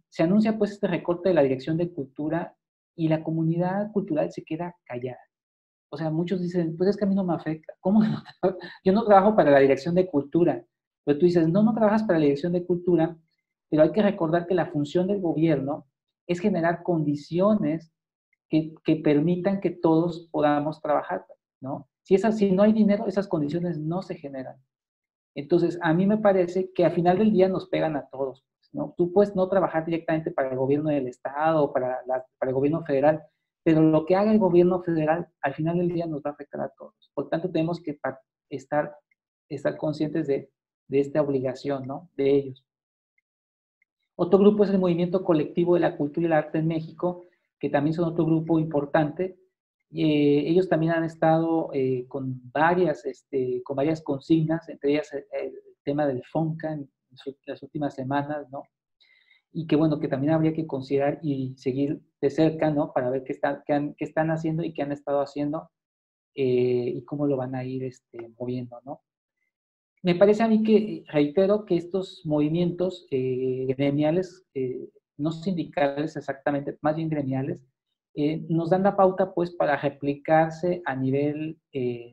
Se anuncia pues este recorte de la Dirección de Cultura y la comunidad cultural se queda callada. O sea, muchos dicen, pues es que a mí no me afecta. ¿Cómo no? Yo no trabajo para la Dirección de Cultura. Pero tú dices, no, no trabajas para la Dirección de Cultura, pero hay que recordar que la función del gobierno es generar condiciones que permitan que todos podamos trabajar, ¿no? Si no hay dinero, esas condiciones no se generan. Entonces, a mí me parece que al final del día nos pegan a todos, ¿no? Tú puedes no trabajar directamente para el gobierno del Estado o para el gobierno federal, pero lo que haga el gobierno federal al final del día nos va a afectar a todos. Por tanto, tenemos que estar, estar conscientes de esta obligación, ¿no? De ellos. Otro grupo es el Movimiento Colectivo de la Cultura y el Arte en México, que también son otro grupo importante. Ellos también han estado con varias consignas, entre ellas el tema del FONCA en las últimas semanas, ¿no? Y que bueno, que también habría que considerar y seguir de cerca, ¿no? Para ver qué están haciendo y qué han estado haciendo y cómo lo van a ir moviendo, ¿no? Me parece a mí que, reitero, que estos movimientos gremiales, no sindicales exactamente, más bien gremiales, nos dan la pauta pues para replicarse a nivel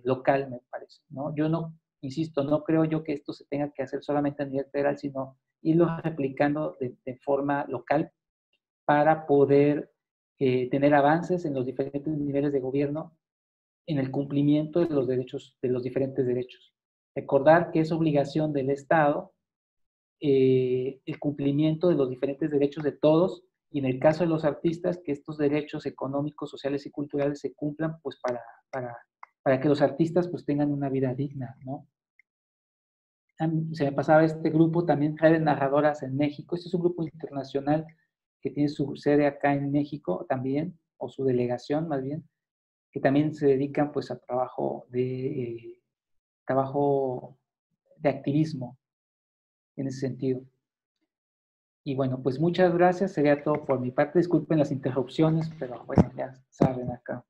local, me parece, ¿no? Yo no, insisto, no creo yo que esto se tenga que hacer solamente a nivel federal, sino irlo replicando de forma local para poder tener avances en los diferentes niveles de gobierno en el cumplimiento de los derechos, de los diferentes derechos. Recordar que es obligación del Estado el cumplimiento de los diferentes derechos de todos y en el caso de los artistas que estos derechos económicos, sociales y culturales se cumplan pues para que los artistas pues tengan una vida digna, ¿no? Se me pasaba este grupo también, Redes Narradoras en México. Este es un grupo internacional que tiene su sede acá en México también, o su delegación más bien, que también se dedican pues a trabajo de activismo en ese sentido. Y bueno, pues muchas gracias, sería todo por mi parte. Disculpen las interrupciones, pero bueno, ya saben acá.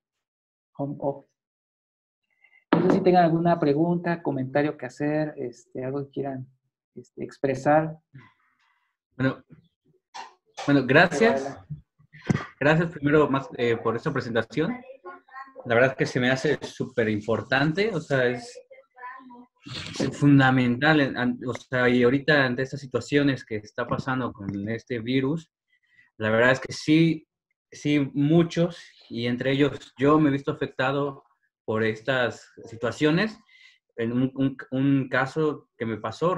Home office. No sé si tengan alguna pregunta, comentario que hacer, algo que quieran expresar. Bueno, gracias. Gracias primero más por esta presentación. La verdad es que se me hace súper importante, o sea, es fundamental, o sea, y ahorita ante estas situaciones que está pasando con este virus, la verdad es que sí, muchos, y entre ellos yo me he visto afectado por estas situaciones. En un caso que me pasó,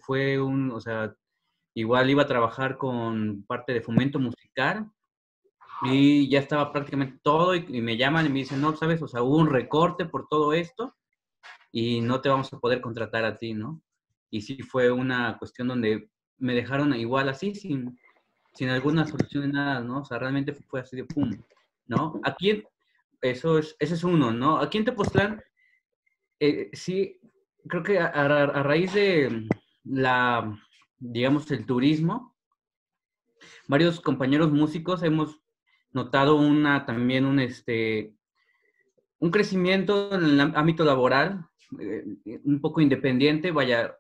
fue o sea, igual iba a trabajar con parte de fomento musical y ya estaba prácticamente todo y me llaman y me dicen, no, sabes, o sea, hubo un recorte por todo esto y no te vamos a poder contratar a ti, ¿no? Y sí fue una cuestión donde me dejaron igual así, sin alguna solución de nada, ¿no? O sea, realmente fue así de pum, ¿no? Aquí, ese es uno, ¿no? Aquí en Tepoztlán, sí, creo que a raíz de digamos, el turismo, varios compañeros músicos hemos notado también un crecimiento en el ámbito laboral, un poco independiente. Vaya,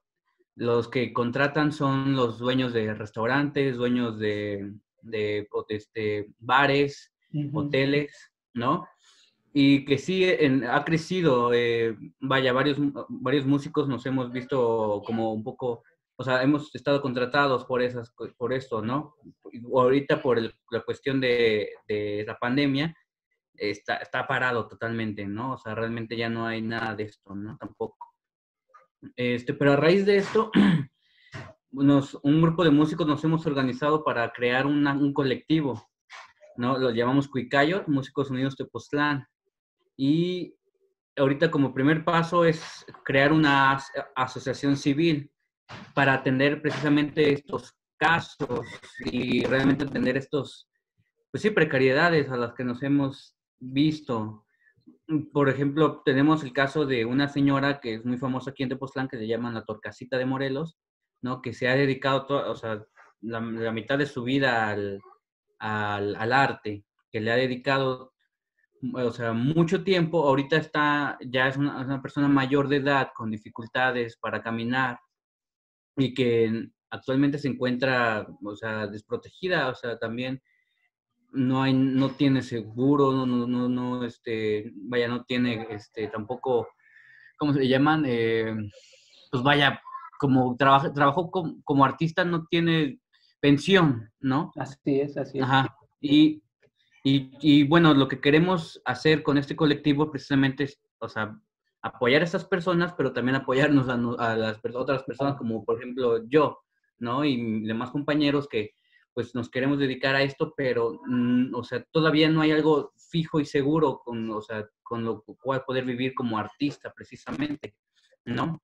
los que contratan son los dueños de restaurantes, dueños de bares, hoteles, ¿no? Y que sí ha crecido, vaya, varios músicos nos hemos visto como un poco, o sea, hemos estado contratados por esto, ¿no? Ahorita por la cuestión de la pandemia, está parado totalmente, ¿no? O sea, realmente ya no hay nada de esto, ¿no? Tampoco. Pero a raíz de esto, un grupo de músicos nos hemos organizado para crear un colectivo, ¿no? Lo llamamos Cuicayo, Músicos Unidos Tepoztlán. Y ahorita como primer paso es crear una asociación civil para atender precisamente estos casos y realmente atender pues sí, precariedades a las que nos hemos visto. Por ejemplo, tenemos el caso de una señora que es muy famosa aquí en Tepoztlán, que se llama la Torcasita de Morelos, ¿no? Que se ha dedicado, o sea, la mitad de su vida al arte, que le ha dedicado o sea, mucho tiempo, ahorita ya es una persona mayor de edad con dificultades para caminar y que actualmente se encuentra, o sea, desprotegida, o sea, también no tiene seguro, vaya, no tiene, tampoco, ¿cómo se le llaman? Pues vaya, como trabajó como artista, no tiene pensión, ¿no? Así es, así es. Ajá. Y bueno, lo que queremos hacer con este colectivo precisamente es, o sea, apoyar a estas personas, pero también apoyarnos a las otras personas, como por ejemplo yo, ¿no? Y demás compañeros que pues nos queremos dedicar a esto, pero, o sea, todavía no hay algo fijo y seguro o sea, con lo cual poder vivir como artista precisamente, ¿no?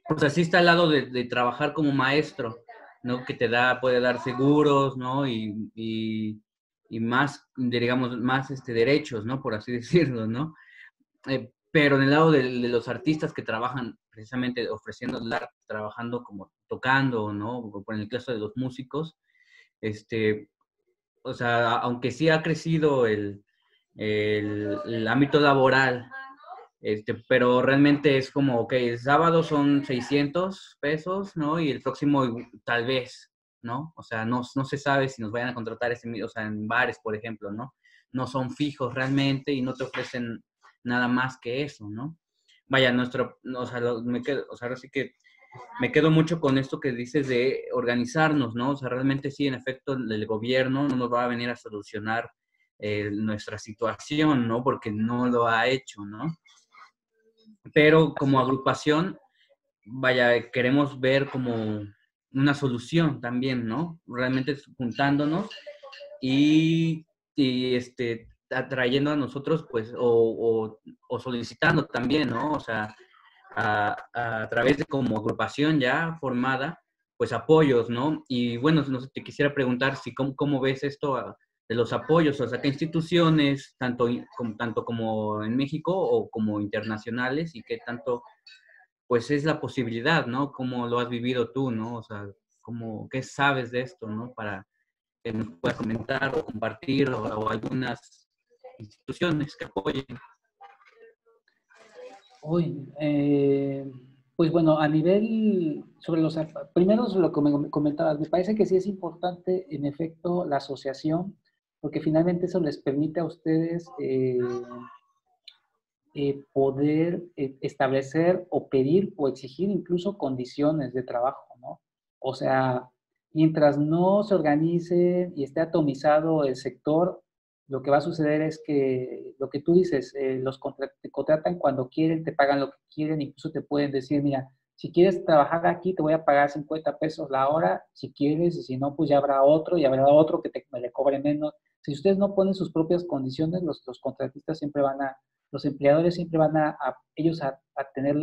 O sea, sí está al lado de trabajar como maestro, ¿no? Que puede dar seguros, ¿no? Y más, digamos, más derechos, ¿no? Por así decirlo, ¿no? Pero en el lado de los artistas que trabajan precisamente ofreciendo el arte, trabajando como tocando, ¿no? O por el caso de los músicos, o sea, aunque sí ha crecido el ámbito laboral, pero realmente es como, ok, el sábado son 600 pesos, ¿no? Y el próximo tal vez, ¿no? O sea, no se sabe si nos vayan a contratar o sea, en bares, por ejemplo, ¿no? No son fijos realmente y no te ofrecen nada más que eso, ¿no? Vaya, o sea, o sea, ahora sí que me quedo mucho con esto que dices de organizarnos, ¿no? O sea, realmente sí, en efecto, el gobierno no nos va a venir a solucionar nuestra situación, ¿no? Porque no lo ha hecho, ¿no? Pero como agrupación, vaya, queremos ver como una solución también, ¿no? Realmente juntándonos y atrayendo a nosotros, pues, o solicitando también, ¿no? O sea, a través de como agrupación ya formada, pues apoyos, ¿no? Y bueno, no sé, te quisiera preguntar si cómo ves esto de los apoyos, o sea, qué instituciones, tanto como en México o como internacionales, y qué tanto, pues es la posibilidad, ¿no? ¿Cómo lo has vivido tú, ¿no? O sea, qué sabes de esto, ¿no? Para que nos puedas comentar o compartir o algunas instituciones que apoyen. Uy, pues bueno, a nivel sobre primero sobre lo que me comentabas, me parece que sí es importante en efecto la asociación, porque finalmente eso les permite a ustedes poder establecer o pedir o exigir incluso condiciones de trabajo, ¿no? O sea, mientras no se organice y esté atomizado el sector, lo que va a suceder es que lo que tú dices, te contratan cuando quieren, te pagan lo que quieren, incluso te pueden decir, mira, si quieres trabajar aquí, te voy a pagar 50 pesos la hora, si quieres, y si no, pues ya habrá otro, y habrá otro que me le cobre menos. Si ustedes no ponen sus propias condiciones, los contratistas siempre los empleadores siempre van ellos a tener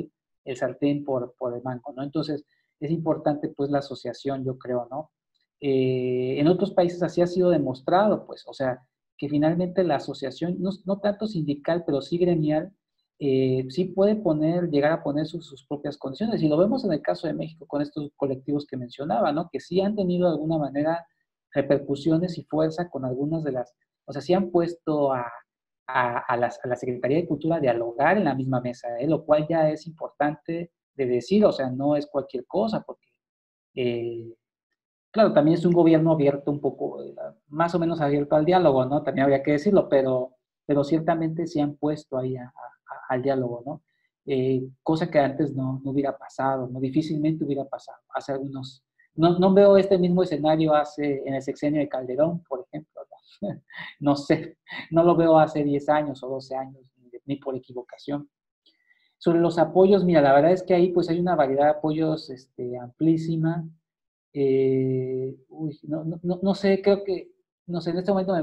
el sartén por el mango, ¿no? Entonces, es importante, pues, la asociación, yo creo, ¿no? En otros países así ha sido demostrado, pues, o sea, que finalmente la asociación, no tanto sindical, pero sí gremial, sí puede llegar a poner sus propias condiciones. Y lo vemos en el caso de México con estos colectivos que mencionaba, ¿no? Que sí han tenido de alguna manera repercusiones y fuerza con algunas o sea, sí han puesto a la Secretaría de Cultura a dialogar en la misma mesa, lo cual ya es importante de decir, o sea, no es cualquier cosa, porque, claro, también es un gobierno abierto un poco, más o menos abierto al diálogo, ¿no? También habría que decirlo, pero ciertamente se han puesto ahí al diálogo, ¿no? Cosa que antes no hubiera pasado, no difícilmente hubiera pasado. Hace algunos, no veo este mismo escenario en el sexenio de Calderón, por ejemplo, ¿no? No sé, no lo veo hace 10 años o 12 años, ni por equivocación. Sobre los apoyos, mira, la verdad es que ahí pues hay una variedad de apoyos amplísima. No sé, creo que, no sé, en este momento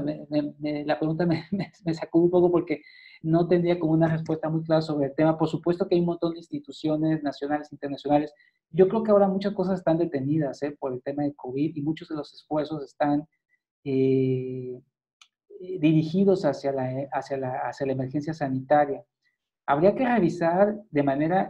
la pregunta me sacó un poco porque no tendría como una respuesta muy clara sobre el tema. Por supuesto que hay un montón de instituciones nacionales, internacionales. Yo creo que ahora muchas cosas están detenidas por el tema de COVID y muchos de los esfuerzos están eh, dirigidos hacia la emergencia sanitaria. Habría que revisar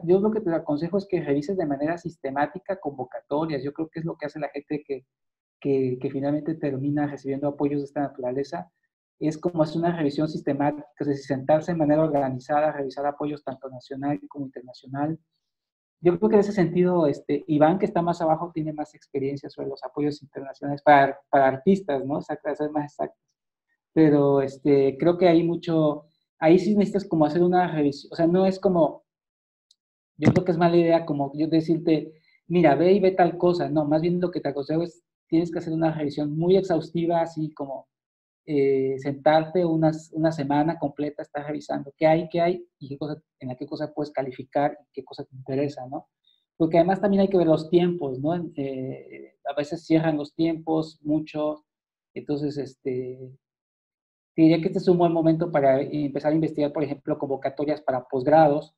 yo lo que te aconsejo es que revises de manera sistemática convocatorias. Yo creo que es lo que hace la gente que finalmente termina recibiendo apoyos de esta naturaleza. es como hacer una revisión sistemática, es decir, sentarse de manera organizada, revisar apoyos tanto nacional como internacional. Yo creo que en ese sentido, Iván, que está más abajo, tiene más experiencia sobre los apoyos internacionales para artistas, ¿no? Para ser más exactos. Pero creo que hay mucho, ahí sí necesitas como hacer una revisión, o sea, no es como, yo creo que es mala idea como yo decirte, mira, ve y ve tal cosa, no, más bien lo que te aconsejo es, tienes que hacer una revisión muy exhaustiva, así como sentarte una semana completa, estar revisando qué hay y qué cosa, en qué cosa puedes calificar y qué cosa te interesa, ¿no? Porque además también hay que ver los tiempos, ¿no? A veces cierran los tiempos mucho, entonces, diría que este es un buen momento para empezar a investigar, por ejemplo, convocatorias para posgrados,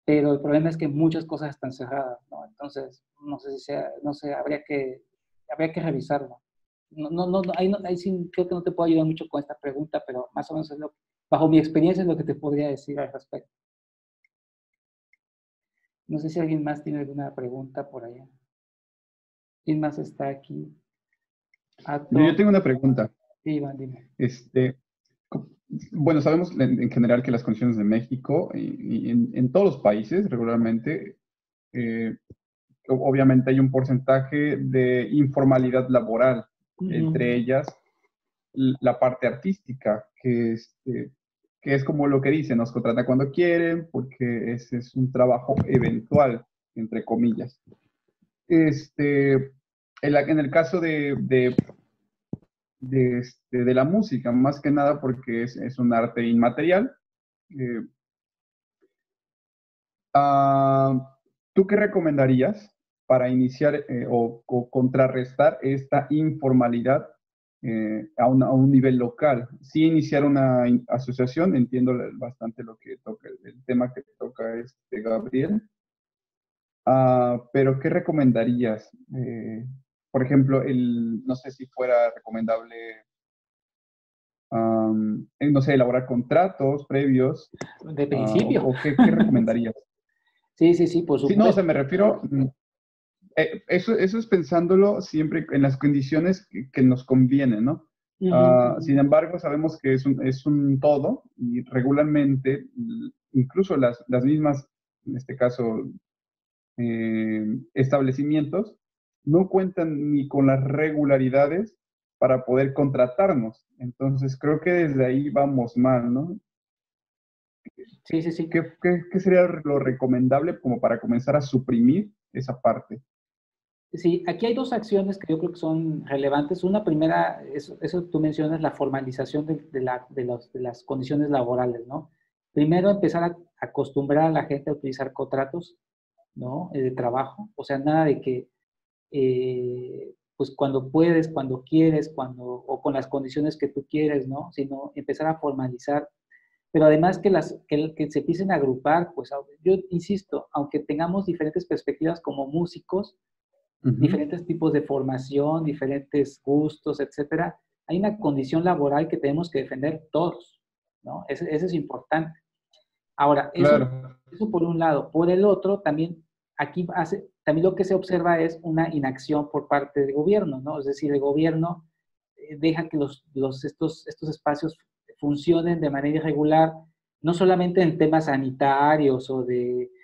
pero el problema es que muchas cosas están cerradas, ¿no? Entonces, no sé si sea, no sé, habría que revisarlo. Ahí sí creo que no te puedo ayudar mucho con esta pregunta, pero más o menos es bajo mi experiencia es lo que te podría decir al respecto. No sé si alguien más tiene alguna pregunta por allá. ¿Quién más está aquí? Yo tengo una pregunta. Sí, Iván, dime. Bueno, sabemos en general que las condiciones de México y en todos los países regularmente, obviamente hay un porcentaje de informalidad laboral, entre ellas la parte artística, que es como lo que dicen, nos contratan cuando quieren, porque ese es un trabajo eventual, entre comillas. En el caso de la música, más que nada porque es un arte inmaterial. ¿Tú qué recomendarías para iniciar o contrarrestar esta informalidad a un nivel local? Sí, iniciar una asociación, entiendo bastante lo que toca, el tema que toca Gabriel. Pero ¿qué recomendarías? Por ejemplo, no sé si fuera recomendable, no sé, elaborar contratos previos. De principio. ¿O qué recomendarías? Sí, por Sí, no, o supuesto. sea, me refiero, eso es pensándolo siempre en las condiciones que nos convienen, ¿no? Sin embargo, sabemos que es un todo y regularmente, incluso las mismas, en este caso, establecimientos, no cuentan ni con las regularidades para poder contratarnos. Entonces, creo que desde ahí vamos mal, ¿no? Sí. ¿Qué sería lo recomendable como para comenzar a suprimir esa parte? Sí, aquí hay dos acciones que yo creo que son relevantes. Una primera, eso tú mencionas, la formalización de las condiciones laborales, ¿no? Primero, empezar a acostumbrar a la gente a utilizar contratos, ¿no? De trabajo. O sea, nada de que, pues cuando puedes, cuando quieres, o con las condiciones que tú quieres, ¿no? Sino empezar a formalizar. Pero además que se empiecen a agrupar, pues yo insisto, aunque tengamos diferentes perspectivas como músicos, diferentes tipos de formación, diferentes gustos, etcétera, hay una condición laboral que tenemos que defender todos, ¿no? Eso es importante. Ahora, Claro. eso por un lado. Por el otro, también también lo que se observa es una inacción por parte del gobierno, ¿no? Es decir, el gobierno deja que estos espacios funcionen de manera irregular, no solamente en temas sanitarios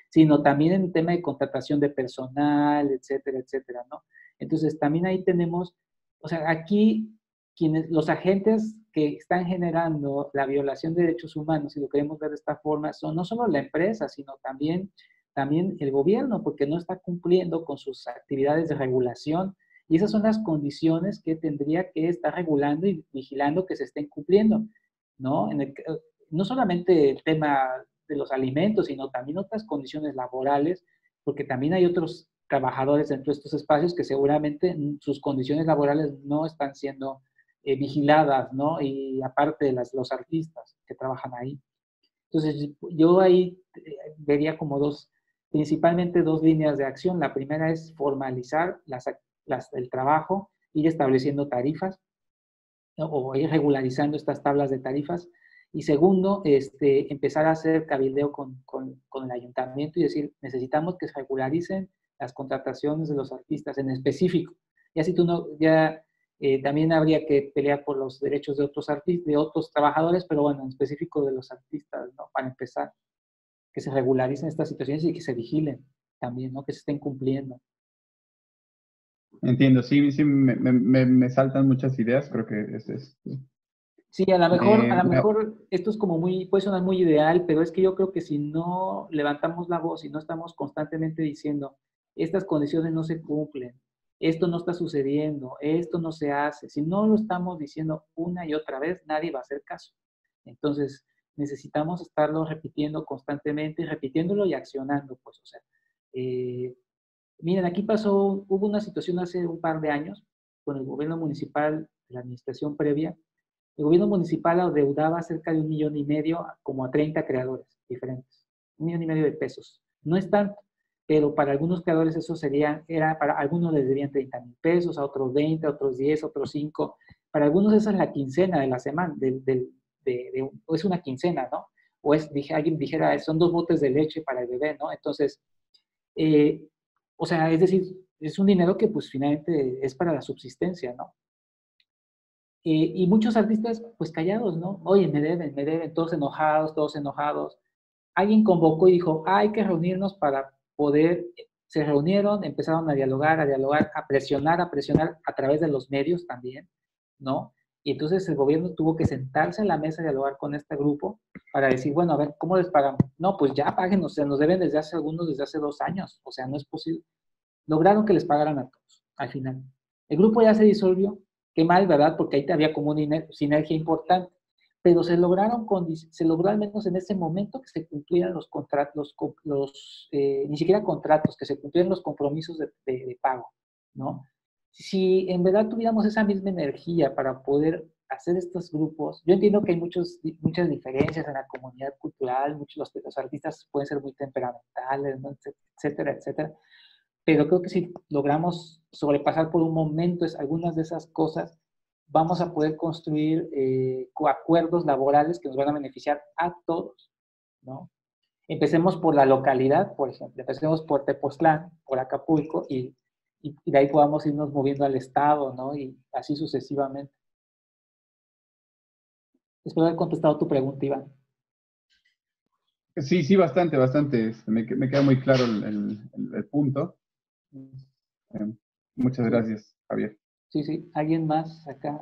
sino también en tema de contratación de personal, etcétera, etcétera, ¿no? Entonces, también ahí tenemos, o sea, aquí los agentes que están generando la violación de derechos humanos, si lo queremos ver de esta forma, son no solo la empresa, sino también el gobierno, porque no está cumpliendo con sus actividades de regulación. Y esas son las condiciones que tendría que estar regulando y vigilando que se estén cumpliendo, ¿no? No solamente el tema de los alimentos, sino también otras condiciones laborales, porque también hay otros trabajadores dentro de estos espacios que seguramente sus condiciones laborales no están siendo vigiladas, ¿no? Y aparte de los artistas que trabajan ahí. Entonces, yo ahí vería como principalmente dos líneas de acción. La primera es formalizar el trabajo, ir estableciendo tarifas, ¿no? O ir regularizando estas tablas de tarifas. Y segundo, empezar a hacer cabildeo con el ayuntamiento y decir, necesitamos que se regularicen las contrataciones de los artistas en específico. Ya si tú no, ya También habría que pelear por los derechos de otros artistas, de otros trabajadores, pero bueno, en específico de los artistas, ¿no? Para empezar, que se regularicen estas situaciones y que se vigilen también, ¿no? Que se estén cumpliendo. Entiendo, sí, sí, me saltan muchas ideas, creo que es. Sí, a lo Bueno, mejor esto es como muy, puede sonar muy ideal, pero es que yo creo que si no levantamos la voz y no estamos constantemente diciendo, estas condiciones no se cumplen, esto no está sucediendo, esto no se hace, si no lo estamos diciendo una y otra vez, nadie va a hacer caso. Entonces, necesitamos estarlo repitiendo constantemente, repitiéndolo y accionando, pues, o sea, miren, aquí hubo una situación hace un par de años con el gobierno municipal, la administración previa. El gobierno municipal adeudaba cerca de 1,5 millones como a 30 creadores diferentes. 1,5 millones de pesos. No es tanto, pero para algunos creadores eso para algunos les debían 30,000 pesos, a otros 20, a otros 10, a otros 5. Para algunos esa es la quincena de la semana, o es una quincena, ¿no? O alguien dijera, son 2 botes de leche para el bebé, ¿no? Entonces, eh, o sea, es decir, es un dinero que pues finalmente es para la subsistencia, ¿no? Y muchos artistas pues callados, ¿no? Oye, me deben, todos enojados, todos enojados. Alguien convocó y dijo, hay que reunirnos para poder, se reunieron, empezaron a dialogar, a presionar a través de los medios también, ¿no? Y entonces el gobierno tuvo que sentarse en la mesa y dialogar con este grupo para decir, bueno, a ver, ¿cómo les pagamos? No, pues ya páguenos, o sea, nos deben desde hace 2 años, o sea, no es posible. Lograron que les pagaran a todos, al final. El grupo ya se disolvió, qué mal, ¿verdad? Porque ahí había como una sinergia importante, pero se logró al menos en ese momento que se cumplieran los contratos, ni siquiera contratos, que se cumplieran los compromisos de pago, ¿no? Si en verdad tuviéramos esa misma energía para poder hacer estos grupos, yo entiendo que hay muchas diferencias en la comunidad cultural, los artistas pueden ser muy temperamentales, ¿no? Etcétera, etcétera, pero creo que si logramos sobrepasar por un momento algunas de esas cosas, vamos a poder construir acuerdos laborales que nos van a beneficiar a todos, ¿no? Empecemos por la localidad, por ejemplo, empecemos por Tepoztlán, por Acapulco, y de ahí podamos irnos moviendo al estado, ¿no? Y así sucesivamente. Espero haber contestado tu pregunta, Iván. sí, sí, bastante, bastante. Me queda muy claro el punto. Muchas gracias, Javier. Sí, sí. ¿Alguien más acá?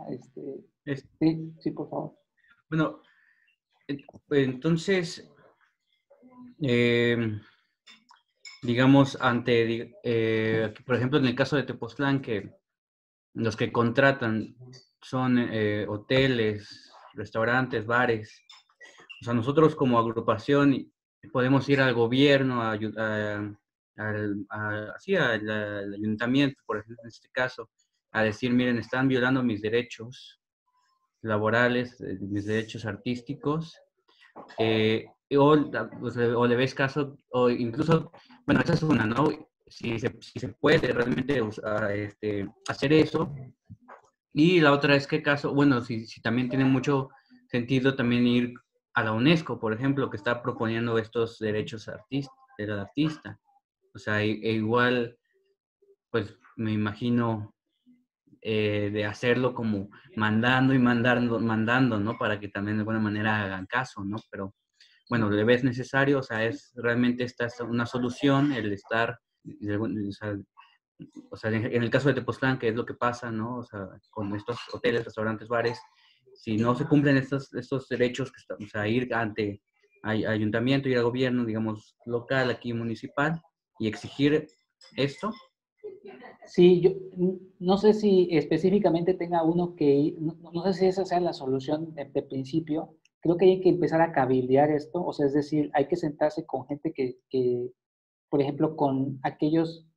Sí, sí, por favor. Bueno, entonces, digamos, por ejemplo, en el caso de Tepoztlán, que los que contratan son hoteles, restaurantes, bares. O sea, nosotros como agrupación podemos ir al gobierno, al ayuntamiento, por ejemplo, en este caso, a decir, miren, están violando mis derechos laborales, mis derechos artísticos, o le ves caso, o incluso, bueno, esa es una, ¿no? Si se puede realmente hacer eso. Y la otra es qué caso, bueno, si también tiene mucho sentido también ir a la UNESCO, por ejemplo, que está proponiendo estos derechos del artista. O sea, igual, pues me imagino de hacerlo como mandando y mandando, ¿no? Para que también de alguna manera hagan caso, ¿no? Pero bueno, le ves necesario, o sea, realmente esta es una solución, el estar, o sea, en el caso de Tepoztlán, que es lo que pasa, ¿no? O sea, con estos hoteles, restaurantes, bares, si no se cumplen estos derechos, o sea, ir ante ayuntamiento, ir al gobierno, digamos, local, aquí municipal, y exigir esto. Sí, yo no sé si específicamente tenga uno que ir, no sé si esa sea la solución de principio. Creo que hay que empezar a cabildear esto, o sea, es decir, hay que sentarse con gente por ejemplo, con aquellos,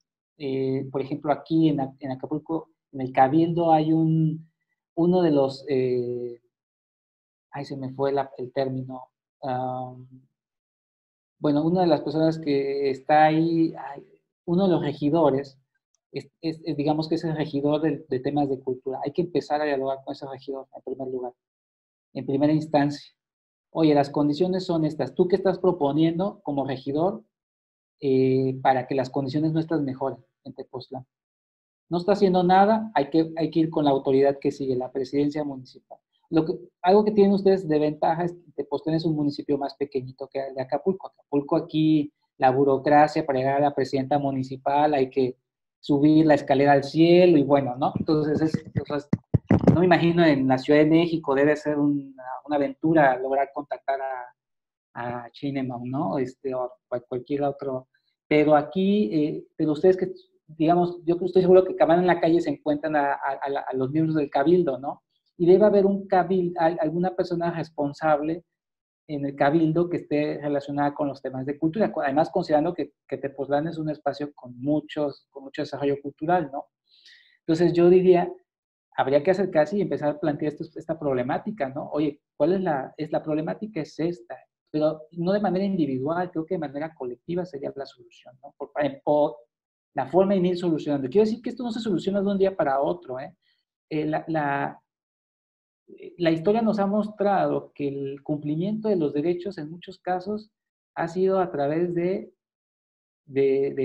por ejemplo, aquí en Acapulco, en el Cabildo hay uno de los, ay, se me fue el término, bueno, una de las personas que está ahí, uno de los regidores, digamos que es el regidor de temas de cultura. Hay que empezar a dialogar con ese regidor en primer lugar, en primera instancia. Oye, las condiciones son estas. ¿Tú qué estás proponiendo como regidor para que las condiciones nuestras mejoren en Tepoztlán? no está haciendo nada, hay que ir con la autoridad que sigue, la presidencia municipal. Algo que tienen ustedes de ventaja es que Tepoztlán es un municipio más pequeñito que el de Acapulco. Acapulco aquí, la burocracia para llegar a la presidenta municipal, hay que subir la escalera al cielo y bueno, ¿no? Entonces, no me imagino en la Ciudad de México, debe ser una aventura lograr contactar a Sheinbaum, ¿no? O cualquier otro. Pero aquí, pero ustedes que, digamos, yo estoy seguro que van en la calle se encuentran a los miembros del cabildo, ¿no? Y debe haber alguna persona responsable en el cabildo que esté relacionada con los temas de cultura, además considerando que Tepoztlán es un espacio con mucho desarrollo cultural, ¿no? Entonces yo diría, habría que acercarse y empezar a plantear esta problemática, ¿no? Oye, ¿cuál es la problemática? Es esta, pero no de manera individual, creo que de manera colectiva sería la solución, ¿no? Por la forma de ir solucionando. Quiero decir que esto no se soluciona de un día para otro, ¿eh? La historia nos ha mostrado que el cumplimiento de los derechos en muchos casos ha sido a través de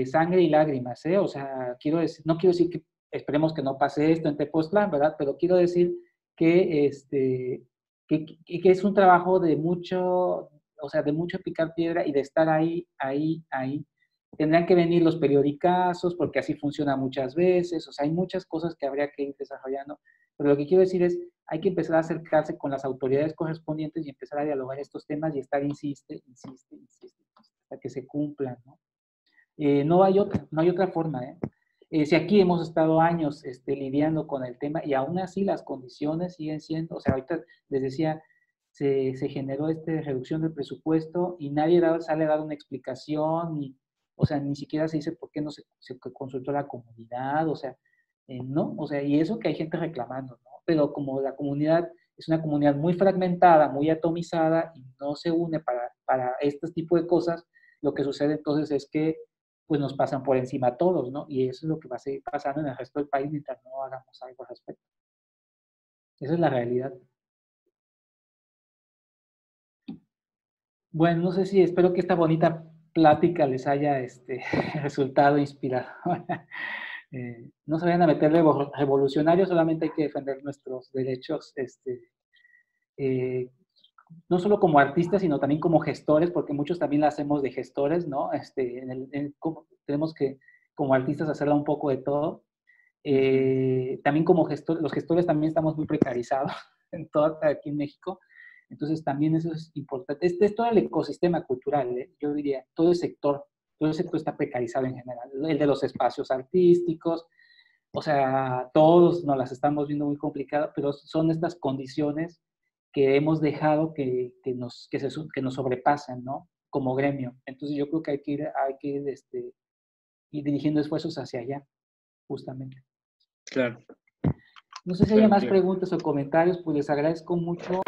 sangre y lágrimas, ¿eh? O sea, no quiero decir que esperemos que no pase esto en Tepoztlán, ¿verdad? Pero quiero decir que, que es un trabajo de mucho, o sea, de mucho picar piedra y de estar ahí. Tendrán que venir los periodicazos, porque así funciona muchas veces, o sea, hay muchas cosas que habría que ir desarrollando. Pero lo que quiero decir es, hay que empezar a acercarse con las autoridades correspondientes y empezar a dialogar estos temas y estar insiste, hasta que se cumplan, ¿no? No hay otra forma, ¿eh? Si aquí hemos estado años lidiando con el tema y aún así las condiciones siguen siendo, o sea, ahorita les decía, se generó esta reducción del presupuesto y nadie sale a dar una explicación, o sea, ni siquiera se dice por qué no se consultó a la comunidad, o sea, no, o sea, y eso que hay gente reclamando, ¿no? Pero como la comunidad es una comunidad muy fragmentada, muy atomizada y no se une para este tipo de cosas, lo que sucede entonces es que pues nos pasan por encima a todos, ¿no? Y eso es lo que va a seguir pasando en el resto del país mientras no hagamos algo al respecto. Esa es la realidad. Bueno, no sé si, espero que esta bonita plática les haya resultado inspiradora. No se vayan a meter revolucionarios, solamente hay que defender nuestros derechos, no solo como artistas, sino también como gestores, porque muchos también la hacemos de gestores, ¿no? Tenemos que, como artistas, hacerla un poco de todo. También como los gestores también estamos muy precarizados aquí en México. Entonces también eso es importante. Es todo el ecosistema cultural, yo diría, todo el sector está precarizado en general. El de los espacios artísticos, o sea, todos nos las estamos viendo muy complicadas, pero son estas condiciones que hemos dejado que nos sobrepasan, ¿no? Como gremio. Entonces yo creo que hay que ir dirigiendo esfuerzos hacia allá, justamente. Claro. No sé si hay más preguntas o comentarios, pues les agradezco mucho.